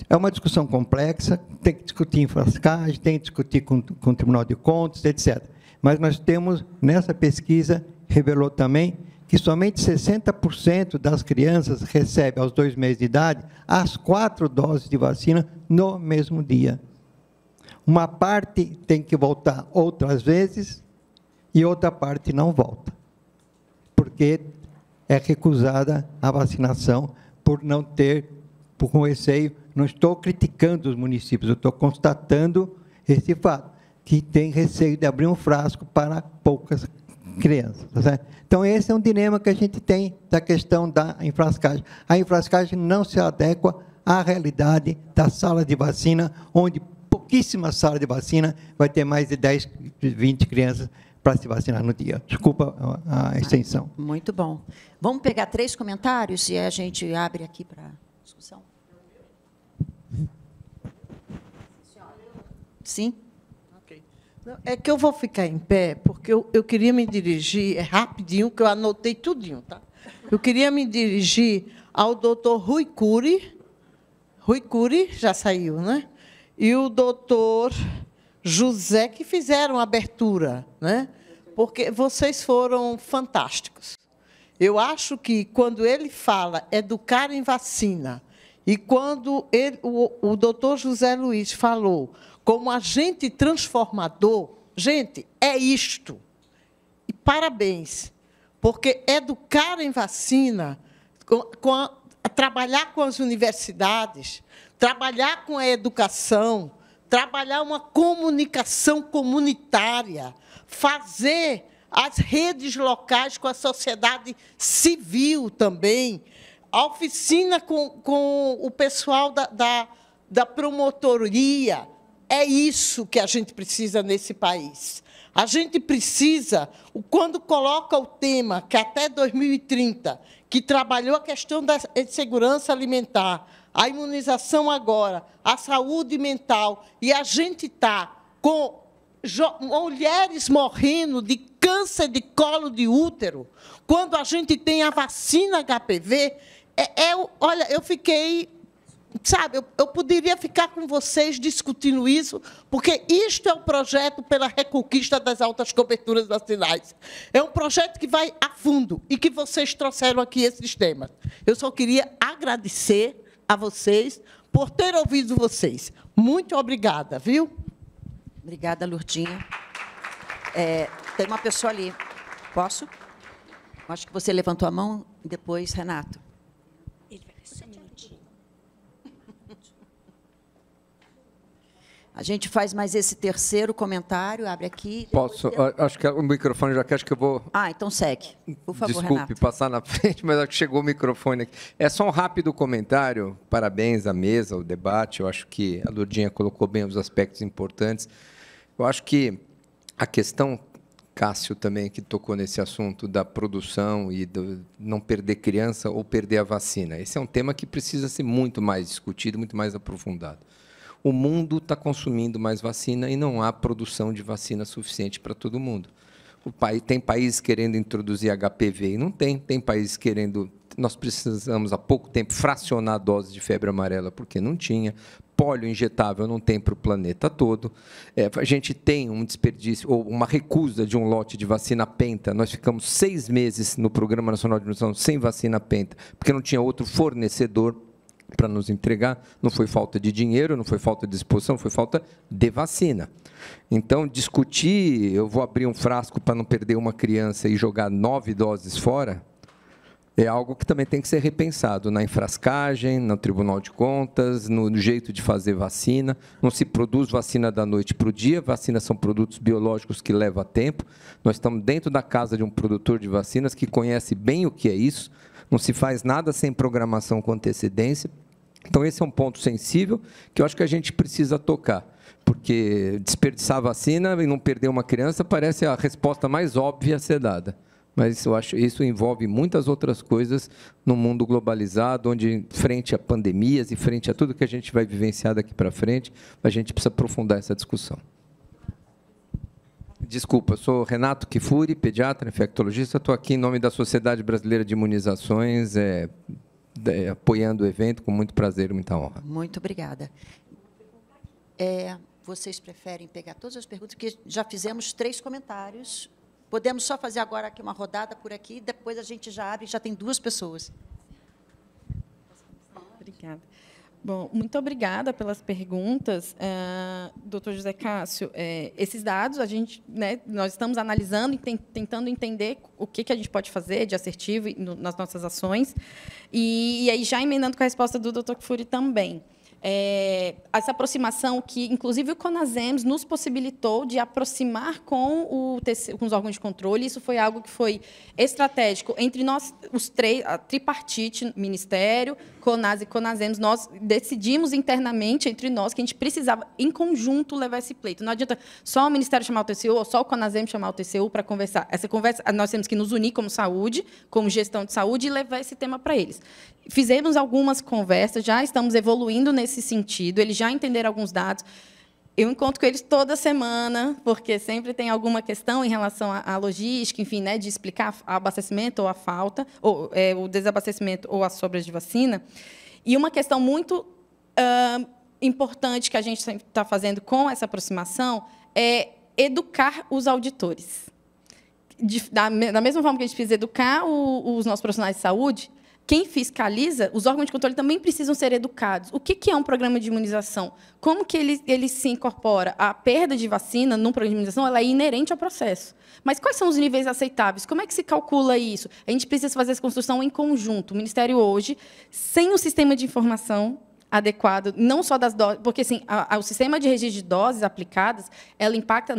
É uma discussão complexa, tem que discutir em frascagem, tem que discutir com o Tribunal de Contas, etc. Mas nós temos, nessa pesquisa, revelou também que somente 60% das crianças recebem, aos 2 meses de idade, as 4 doses de vacina no mesmo dia. Uma parte tem que voltar outras vezes e outra parte não volta, porque é recusada a vacinação por não ter, com receio. Não estou criticando os municípios, eu estou constatando esse fato, que tem receio de abrir um frasco para poucas crianças. Tá certo? Então, esse é um dilema que a gente tem da questão da enfrascagem. A enfrascagem não se adequa à realidade da sala de vacina, onde pouquíssimas salas de vacina vai ter mais de 10, 20 crianças para se vacinar no dia. Desculpa a extensão. Muito bom. Vamos pegar 3 comentários e a gente abre aqui para discussão. Sim? É que eu vou ficar em pé, porque eu queria me dirigir, rapidinho, que eu anotei tudinho, tá? Eu queria me dirigir ao doutor Rui Cury. Rui Cury já saiu, né? E o doutor José, que fizeram a abertura, né? Porque vocês foram fantásticos. Eu acho que, quando ele fala educar em vacina, e quando o doutor José Luiz falou como agente transformador, gente, é isto. E parabéns, porque educar em vacina, trabalhar com as universidades, trabalhar com a educação, trabalhar uma comunicação comunitária, fazer as redes locais com a sociedade civil também, a oficina com o pessoal da promotoria. É isso que a gente precisa nesse país. A gente precisa, quando coloca o tema, que até 2030, que trabalhou a questão da segurança alimentar, a imunização agora, a saúde mental, e a gente está com mulheres morrendo de câncer de colo de útero, quando a gente tem a vacina HPV, olha, eu fiquei... Sabe, eu poderia ficar com vocês discutindo isso, porque isto é um projeto pela reconquista das altas coberturas vacinais. É um projeto que vai a fundo e que vocês trouxeram aqui esses temas. Eu só queria agradecer a vocês por ter ouvido vocês. Muito obrigada, viu? Obrigada, Lourdinha. Tem uma pessoa ali. Posso? Acho que você levantou a mão, e depois, Renato. A gente faz mais esse terceiro comentário, abre aqui. Posso? Acho que o microfone já quer, acho que eu vou... Então segue. Por favor, Desculpe Renato. Passar na frente, mas acho que chegou o microfone aqui. É só um rápido comentário. Parabéns à mesa, ao debate. Eu acho que a Lourdinha colocou bem os aspectos importantes. Eu acho que a questão, Cássio também, que tocou nesse assunto da produção e do não perder criança ou perder a vacina. Esse é um tema que precisa ser muito mais discutido, muito mais aprofundado. O mundo está consumindo mais vacina e não há produção de vacina suficiente para todo mundo. Tem países querendo introduzir HPV e não tem. Tem países querendo... Nós precisamos, há pouco tempo, fracionar a dose de febre amarela, porque não tinha. Pólio injetável não tem para o planeta todo. A gente tem um desperdício, ou uma recusa de um lote de vacina penta. Nós ficamos 6 meses no Programa Nacional de Imunização sem vacina penta, porque não tinha outro fornecedor para nos entregar. Não foi falta de dinheiro, não foi falta de disposição, foi falta de vacina. Então, discutir, eu vou abrir um frasco para não perder uma criança e jogar 9 doses fora, é algo que também tem que ser repensado na enfrascagem, no Tribunal de Contas, no jeito de fazer vacina. Não se produz vacina da noite para o dia, vacinas são produtos biológicos que levam tempo. Nós estamos dentro da casa de um produtor de vacinas que conhece bem o que é isso, não se faz nada sem programação com antecedência. Então, esse é um ponto sensível que eu acho que a gente precisa tocar, porque desperdiçar a vacina e não perder uma criança parece a resposta mais óbvia a ser dada. Mas eu acho que isso envolve muitas outras coisas no mundo globalizado, onde, frente a pandemias e frente a tudo que a gente vai vivenciar daqui para frente, a gente precisa aprofundar essa discussão. Desculpa, sou Renato Kifuri, pediatra, infectologista. Estou aqui em nome da Sociedade Brasileira de Imunizações, apoiando o evento, com muito prazer e muita honra. Muito obrigada. Vocês preferem pegar todas as perguntas, porque já fizemos 3 comentários. Podemos só fazer agora aqui uma rodada por aqui, depois a gente já abre, já tem 2 pessoas. Obrigada. Bom, muito obrigada pelas perguntas, doutor José Cássio. Esses dados, nós estamos analisando e tentando entender o que a gente pode fazer de assertivo nas nossas ações. E aí, já emendando com a resposta do doutor Kifuri também. Essa aproximação que, inclusive, o CONASEMS nos possibilitou de aproximar com os órgãos de controle. Isso foi algo que foi estratégico entre nós, os 3, a tripartite, Ministério, CONAS e CONASEMS. Nós decidimos internamente, entre nós, que a gente precisava, em conjunto, levar esse pleito. Não adianta só o Ministério chamar o TCU ou só o CONASEMS chamar o TCU para conversar. Essa conversa, nós temos que nos unir como saúde, como gestão de saúde, e levar esse tema para eles. Fizemos algumas conversas, já estamos evoluindo nesse sentido, eles já entenderam alguns dados. Eu encontro com eles toda semana, porque sempre tem alguma questão em relação à logística, enfim, de explicar o abastecimento ou a falta, ou o desabastecimento ou as sobras de vacina. E uma questão muito importante que a gente está fazendo com essa aproximação é educar os auditores. Da mesma forma que a gente precisa educar os nossos profissionais de saúde, quem fiscaliza, os órgãos de controle também precisam ser educados. O que é um programa de imunização? Como que ele se incorpora? A perda de vacina num programa de imunização ela é inerente ao processo. Mas quais são os níveis aceitáveis? Como é que se calcula isso? A gente precisa fazer essa construção em conjunto. O Ministério, hoje, sem o sistema de informação adequado, não só das doses, porque assim, o sistema de registro de doses aplicadas, ela impacta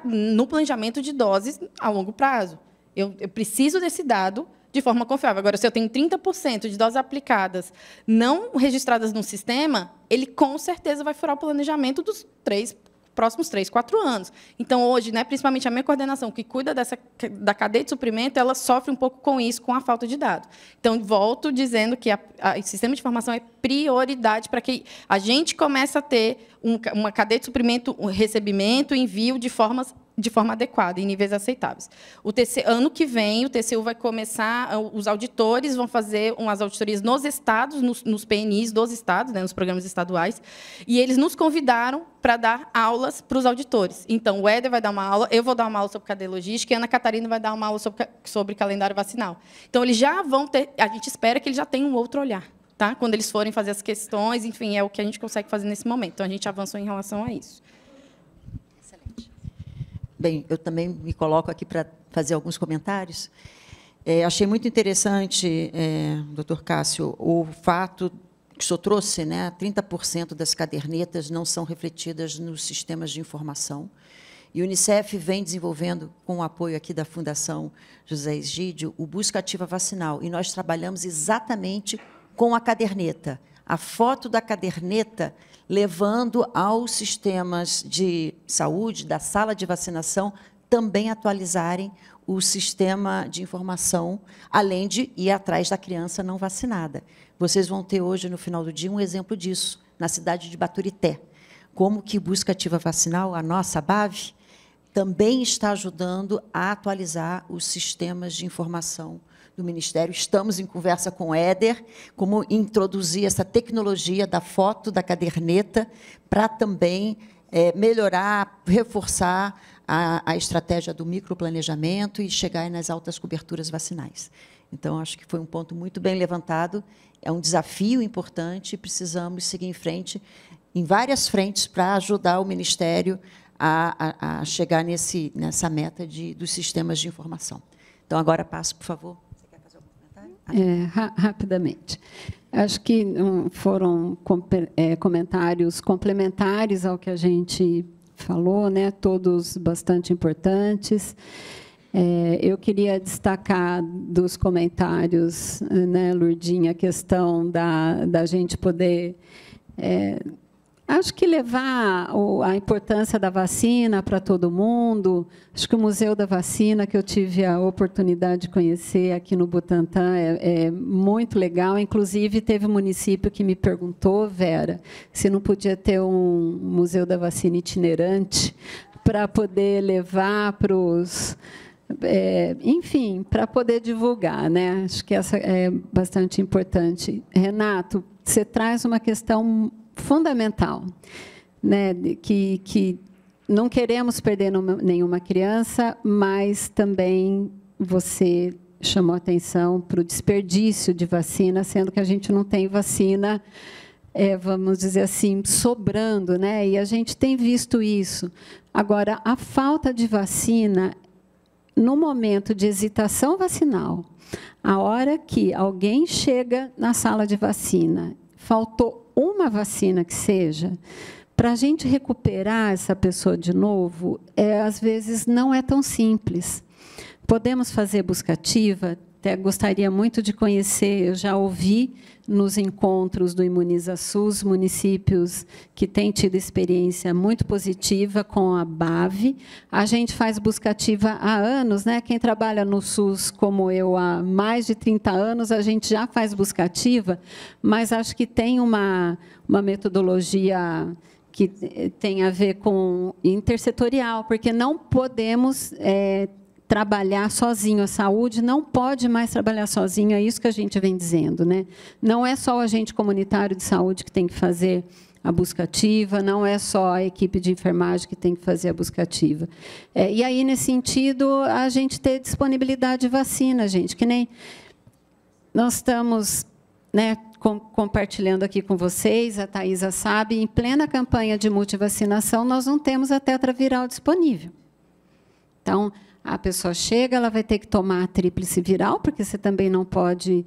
no planejamento de doses a longo prazo. Eu preciso desse dado de forma confiável. Agora, se eu tenho 30% de doses aplicadas não registradas no sistema, ele, com certeza, vai furar o planejamento dos próximos 3, 4 anos. Então, hoje, principalmente a minha coordenação, que cuida da cadeia de suprimento, ela sofre um pouco com isso, com a falta de dados. Então, volto dizendo que o sistema de informação é prioridade para que a gente comece a ter uma cadeia de suprimento, um recebimento, envio de forma adequada, em níveis aceitáveis. Ano que vem, o TCU vai começar, os auditores vão fazer umas auditorias nos estados, nos PNIs dos estados, nos programas estaduais, e eles nos convidaram para dar aulas para os auditores. Então, o Éder vai dar uma aula, eu vou dar uma aula sobre cadeia logística, e a Ana Catarina vai dar uma aula sobre calendário vacinal. Então, eles já vão ter, a gente espera que eles já tenham um outro olhar, tá? Quando eles forem fazer as questões, enfim, é o que a gente consegue fazer nesse momento. Então, a gente avançou em relação a isso. Bem, eu também me coloco aqui para fazer alguns comentários. Achei muito interessante, doutor Cássio, o fato que o senhor trouxe, 30% das cadernetas não são refletidas nos sistemas de informação. E o Unicef vem desenvolvendo, com o apoio aqui da Fundação José Egídio, o Busca Ativa Vacinal. E nós trabalhamos exatamente com a caderneta. A foto da caderneta levando aos sistemas de saúde, da sala de vacinação, também atualizarem o sistema de informação, além de ir atrás da criança não vacinada. Vocês vão ter hoje, no final do dia, um exemplo disso, na cidade de Baturité. Como que Busca Ativa Vacinal, a nossa BAV, também está ajudando a atualizar os sistemas de informação do Ministério. Estamos em conversa com o Éder, como introduzir essa tecnologia da foto, da caderneta, para também melhorar, reforçar a estratégia do microplanejamento e chegar nas altas coberturas vacinais. Então, acho que foi um ponto muito bem levantado, é um desafio importante e precisamos seguir em frente, em várias frentes, para ajudar o Ministério a chegar nessa meta dos sistemas de informação. Então, agora passo, por favor. Rapidamente. Acho que foram comentários complementares ao que a gente falou, todos bastante importantes. Eu queria destacar dos comentários, Lourdinha, a questão da gente poder Acho que levar a importância da vacina para todo mundo, acho que o Museu da Vacina, que eu tive a oportunidade de conhecer aqui no Butantã, é muito legal. Inclusive, teve um município que me perguntou, Vera, se não podia ter um Museu da Vacina itinerante para poder levar para os... enfim, para poder divulgar, né? Acho que essa é bastante importante. Renato, você traz uma questão fundamental, né? Que não queremos perder nenhuma criança, mas também você chamou atenção para o desperdício de vacina, sendo que a gente não tem vacina, vamos dizer assim, sobrando, né? E a gente tem visto isso. Agora, a falta de vacina no momento de hesitação vacinal, a hora que alguém chega na sala de vacina, faltou uma vacina que seja, para a gente recuperar essa pessoa de novo, às vezes não é tão simples. Podemos fazer busca ativa, até gostaria muito de conhecer, eu já ouvi nos encontros do Imuniza SUS, municípios que têm tido experiência muito positiva com a BAV. A gente faz busca ativa há anos, né? Quem trabalha no SUS, como eu, há mais de 30 anos, a gente já faz busca ativa, mas acho que tem uma metodologia que tem a ver com intersetorial, porque não podemos trabalhar sozinho. A saúde não pode mais trabalhar sozinho, é isso que a gente vem dizendo, né? Não é só o agente comunitário de saúde que tem que fazer a busca ativa, não é só a equipe de enfermagem que tem que fazer a busca ativa. E aí, nesse sentido, a gente ter disponibilidade de vacina, gente, que nem nós estamos, né, compartilhando aqui com vocês, a Thaisa sabe, em plena campanha de multivacinação, nós não temos a tetraviral disponível. Então, a pessoa chega, ela vai ter que tomar a tríplice viral, porque você também não pode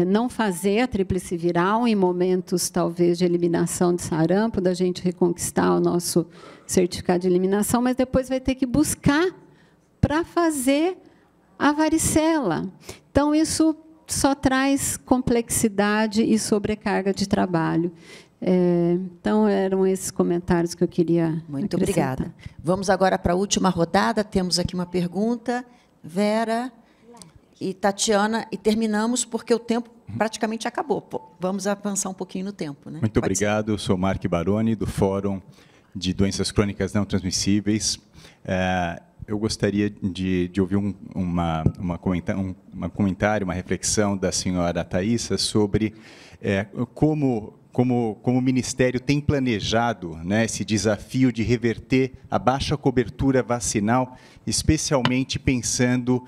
não fazer a tríplice viral em momentos, talvez, de eliminação de sarampo, da gente reconquistar o nosso certificado de eliminação, mas depois vai ter que buscar para fazer a varicela. Então, isso só traz complexidade e sobrecarga de trabalho. Então, eram esses comentários que eu queria Muito obrigada. Vamos agora para a última rodada. Temos aqui uma pergunta, Vera e Tatiana, e terminamos porque o tempo praticamente acabou. Vamos avançar um pouquinho no tempo, né? Muito obrigado. Eu sou Mark Baroni, do Fórum de Doenças Crônicas Não Transmissíveis. Eu gostaria de ouvir um comentário, uma reflexão da senhora Thaisa sobre como o Ministério tem planejado, né, esse desafio de reverter a baixa cobertura vacinal, especialmente pensando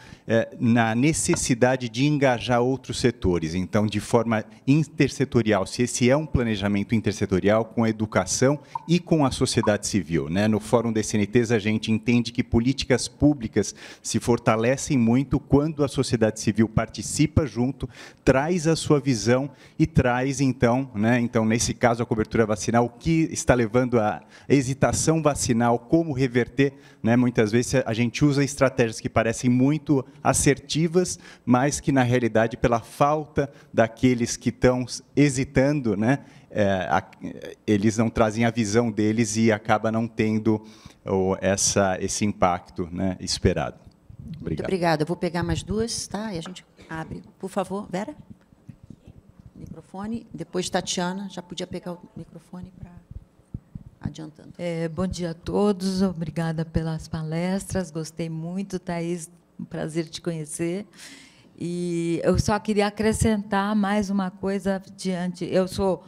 na necessidade de engajar outros setores. Então, de forma intersetorial, se esse é um planejamento intersetorial com a educação e com a sociedade civil, né? No Fórum das CNTs, a gente entende que políticas públicas se fortalecem muito quando a sociedade civil participa junto, traz a sua visão e traz, então, né? Então, nesse caso, a cobertura vacinal, o que está levando à hesitação vacinal, como reverter, né? Muitas vezes a gente usa estratégias que parecem muito assertivas, mas que, na realidade, pela falta daqueles que estão hesitando, né? Eles não trazem a visão deles e acaba não tendo esse impacto, né, esperado. Obrigado. Muito obrigada. Eu vou pegar mais duas, tá? E a gente abre. Por favor, Vera. Microfone. Depois, Tatiana. Já podia pegar o microfone para... Adiantando. Bom dia a todos. Obrigada pelas palestras. Gostei muito, Thaís. Um prazer te conhecer. E eu só queria acrescentar mais uma coisa diante. Eu sou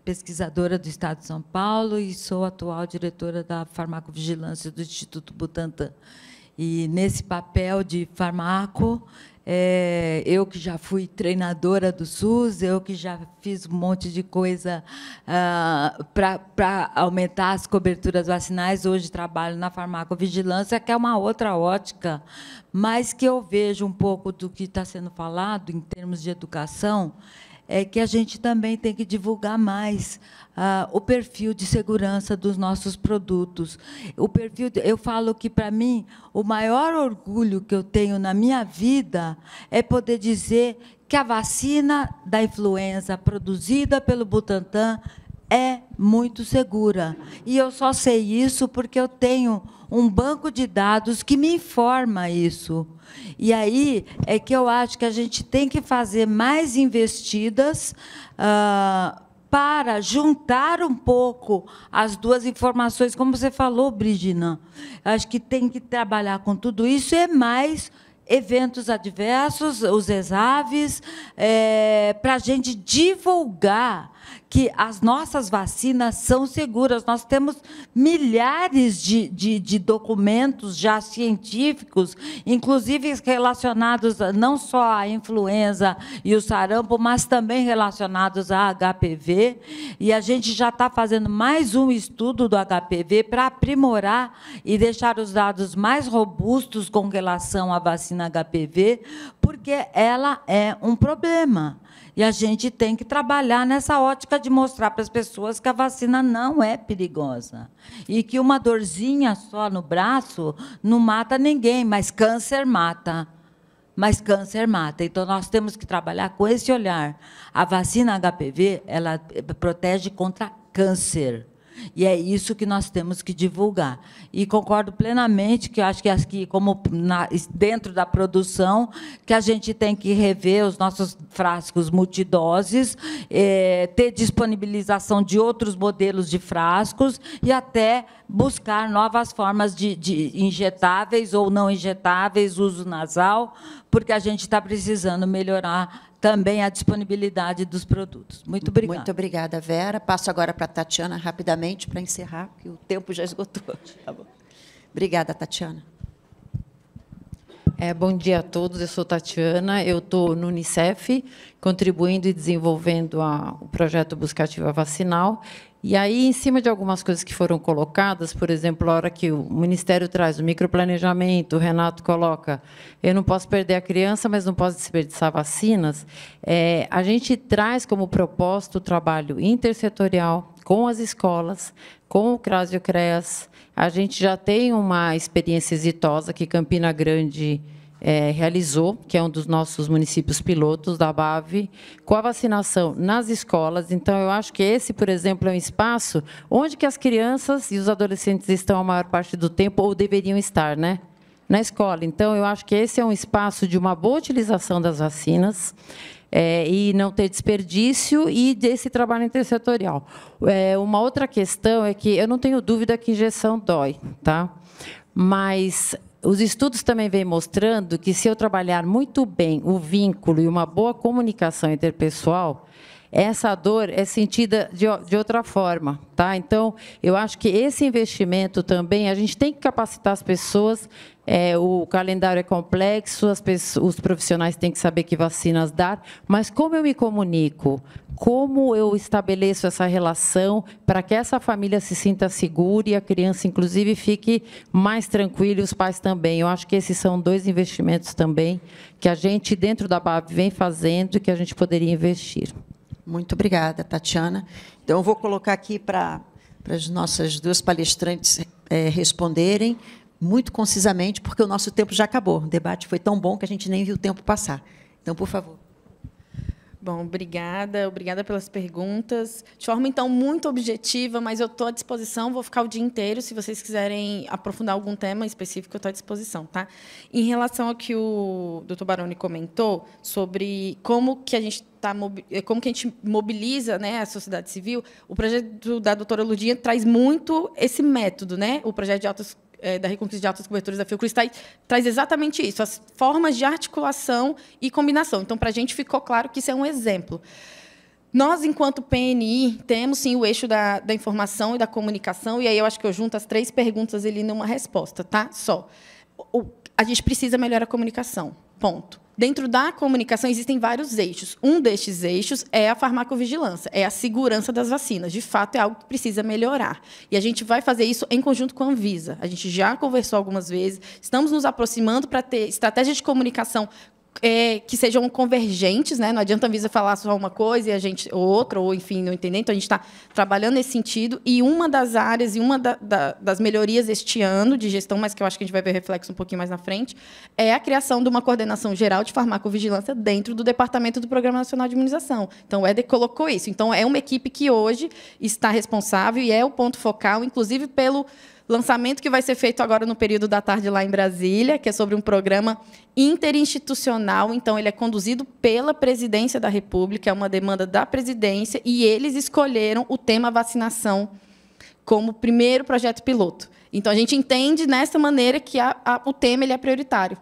pesquisadora do Estado de São Paulo e sou atual diretora da farmacovigilância do Instituto Butantan. E, nesse papel de farmaco, eu que já fui treinadora do SUS, eu que já fiz um monte de coisa para aumentar as coberturas vacinais, hoje trabalho na farmacovigilância, que é uma outra ótica, mas que eu vejo um pouco do que está sendo falado em termos de educação, é que a gente também tem que divulgar mais o perfil de segurança dos nossos produtos. O perfil, eu falo que, para mim, o maior orgulho que eu tenho na minha vida é poder dizer que a vacina da influenza produzida pelo Butantan é muito segura. E eu só sei isso porque eu tenho um banco de dados que me informa isso. E aí é que eu acho que a gente tem que fazer mais investidas para juntar um pouco as duas informações, como você falou, Brigina. Acho que tem que trabalhar com tudo isso e mais eventos adversos, os ESAVs, para a gente divulgar que as nossas vacinas são seguras. Nós temos milhares de documentos já científicos, inclusive relacionados não só à influenza e o sarampo, mas também relacionados à HPV. E a gente já está fazendo mais um estudo do HPV para aprimorar e deixar os dados mais robustos com relação à vacina HPV, porque ela é um problema. E a gente tem que trabalhar nessa ótica de mostrar para as pessoas que a vacina não é perigosa. E que uma dorzinha só no braço não mata ninguém, mas câncer mata. Mas câncer mata. Então, nós temos que trabalhar com esse olhar. A vacina HPV, ela protege contra câncer. E é isso que nós temos que divulgar. E concordo plenamente que eu acho que aqui, como dentro da produção, que a gente tem que rever os nossos frascos multidoses, ter disponibilização de outros modelos de frascos e até buscar novas formas de injetáveis ou não injetáveis, uso nasal, porque a gente está precisando melhorar também a disponibilidade dos produtos. Muito obrigada. Muito obrigada, Vera. Passo agora para a Tatiana, rapidamente, para encerrar, porque o tempo já esgotou. Tá bom. Obrigada, Tatiana. Bom dia a todos, eu sou Tatiana, eu estou no Unicef, contribuindo e desenvolvendo o projeto Buscativa Vacinal. E aí, em cima de algumas coisas que foram colocadas, por exemplo, a hora que o Ministério traz o microplanejamento, o Renato coloca, eu não posso perder a criança, mas não posso desperdiçar vacinas, a gente traz como proposta o trabalho intersetorial com as escolas, com o CRAS e o CREAS. A gente já tem uma experiência exitosa que Campina Grande realizou, que é um dos nossos municípios pilotos da BAV, com a vacinação nas escolas. Então, eu acho que esse, por exemplo, é um espaço onde que as crianças e os adolescentes estão a maior parte do tempo, ou deveriam estar, né? Na escola. Então, eu acho que esse é um espaço de uma boa utilização das vacinas, e não ter desperdício, e desse trabalho intersetorial. Uma outra questão é que eu não tenho dúvida que injeção dói, tá? Mas os estudos também vêm mostrando que, se eu trabalhar muito bem o vínculo e uma boa comunicação interpessoal, essa dor é sentida de outra forma, tá? Então, eu acho que esse investimento também, a gente tem que capacitar as pessoas. O calendário é complexo, os profissionais têm que saber que vacinas dar, mas como eu me comunico, como eu estabeleço essa relação para que essa família se sinta segura e a criança, inclusive, fique mais tranquila, e os pais também. Eu acho que esses são dois investimentos também que a gente, dentro da BAV, vem fazendo e que a gente poderia investir. Muito obrigada, Tatiana. Então, eu vou colocar aqui para as nossas duas palestrantes responderem muito concisamente, porque o nosso tempo já acabou. O debate foi tão bom que a gente nem viu o tempo passar. Então, por favor. Bom, obrigada pelas perguntas. De forma, então, muito objetiva, mas eu estou à disposição, vou ficar o dia inteiro. Se vocês quiserem aprofundar algum tema específico, eu estou à disposição. Tá? Em relação ao que o doutor Baroni comentou sobre como que a gente mobiliza, né, a sociedade civil, o projeto da doutora Lurdinha traz muito esse método, né? O projeto da Reconquista de Altas Coberturas da Fiocruz traz exatamente isso, as formas de articulação e combinação. Então, para a gente ficou claro que isso é um exemplo. Nós, enquanto PNI, temos, sim, o eixo da informação e da comunicação, e aí eu acho que eu junto as 3 perguntas ali numa resposta, tá? Só. A gente precisa melhorar a comunicação, ponto. Dentro da comunicação, existem vários eixos. Um destes eixos é a farmacovigilância, é a segurança das vacinas. De fato, é algo que precisa melhorar. E a gente vai fazer isso em conjunto com a Anvisa. A gente já conversou algumas vezes, estamos nos aproximando para ter estratégia de comunicação que sejam convergentes, né? Não adianta a Anvisa falar só uma coisa e a gente outra, ou enfim, não entender. Então, a gente está trabalhando nesse sentido. E uma das áreas e uma das melhorias este ano de gestão, mas que eu acho que a gente vai ver reflexo um pouquinho mais na frente, é a criação de uma coordenação geral de farmacovigilância dentro do Departamento do Programa Nacional de Imunização. Então, o Éder colocou isso. Então, é uma equipe que hoje está responsável e é o ponto focal, inclusive pelo lançamento que vai ser feito agora no período da tarde lá em Brasília, que é sobre um programa interinstitucional. Então, ele é conduzido pela Presidência da República, é uma demanda da Presidência, e eles escolheram o tema vacinação como primeiro projeto piloto. Então, a gente entende, nessa maneira, que o tema ele é prioritário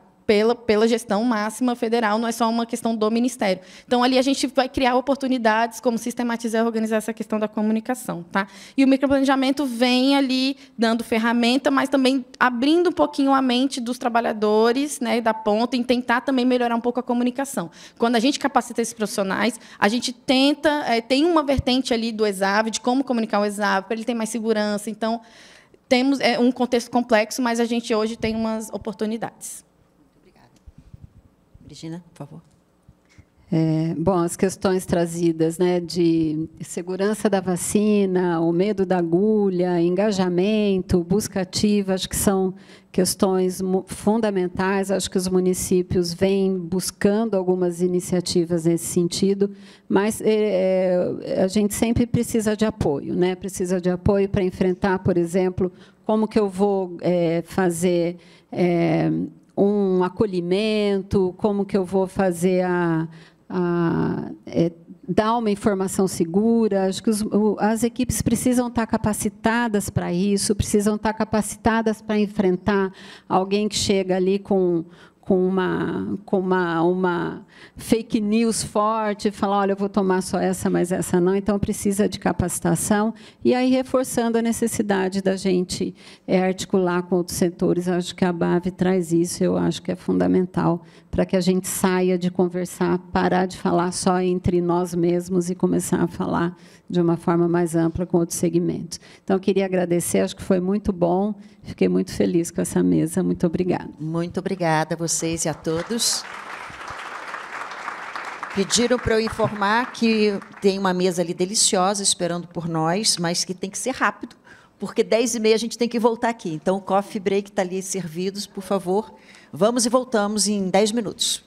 pela gestão máxima federal, não é só uma questão do Ministério. Então, ali a gente vai criar oportunidades, como sistematizar e organizar essa questão da comunicação. Tá? E o microplanejamento vem ali dando ferramenta, mas também abrindo um pouquinho a mente dos trabalhadores, né, da ponta, em tentar também melhorar um pouco a comunicação. Quando a gente capacita esses profissionais, a gente tenta, tem uma vertente ali do ESAV, de como comunicar o ESAV, para ele ter mais segurança. Então, temos um contexto complexo, mas a gente hoje tem umas oportunidades. Regina, por favor. Bom, as questões trazidas, né, de segurança da vacina, o medo da agulha, engajamento, busca ativa, acho que são questões fundamentais. Acho que os municípios vêm buscando algumas iniciativas nesse sentido, mas a gente sempre precisa de apoio, né? Precisa de apoio para enfrentar, por exemplo, como que eu vou fazer um acolhimento, como que eu vou fazer dar uma informação segura. Acho que as equipes precisam estar capacitadas para isso, precisam estar capacitadas para enfrentar alguém que chega ali com uma fake news forte, e falar, olha, eu vou tomar só essa, mas essa não. Então, precisa de capacitação. E aí, reforçando a necessidade da gente articular com outros setores, acho que a BAV traz isso, eu acho que é fundamental para que a gente saia de conversar, parar de falar só entre nós mesmos e começar a falar de uma forma mais ampla com outros segmentos. Então, eu queria agradecer, acho que foi muito bom, fiquei muito feliz com essa mesa. Muito obrigada. Muito obrigada a vocês e a todos. Pediram para eu informar que tem uma mesa ali deliciosa esperando por nós, mas que tem que ser rápido, porque 10h30 a gente tem que voltar aqui. Então, o coffee break está ali servidos, por favor. Vamos e voltamos em 10 minutos.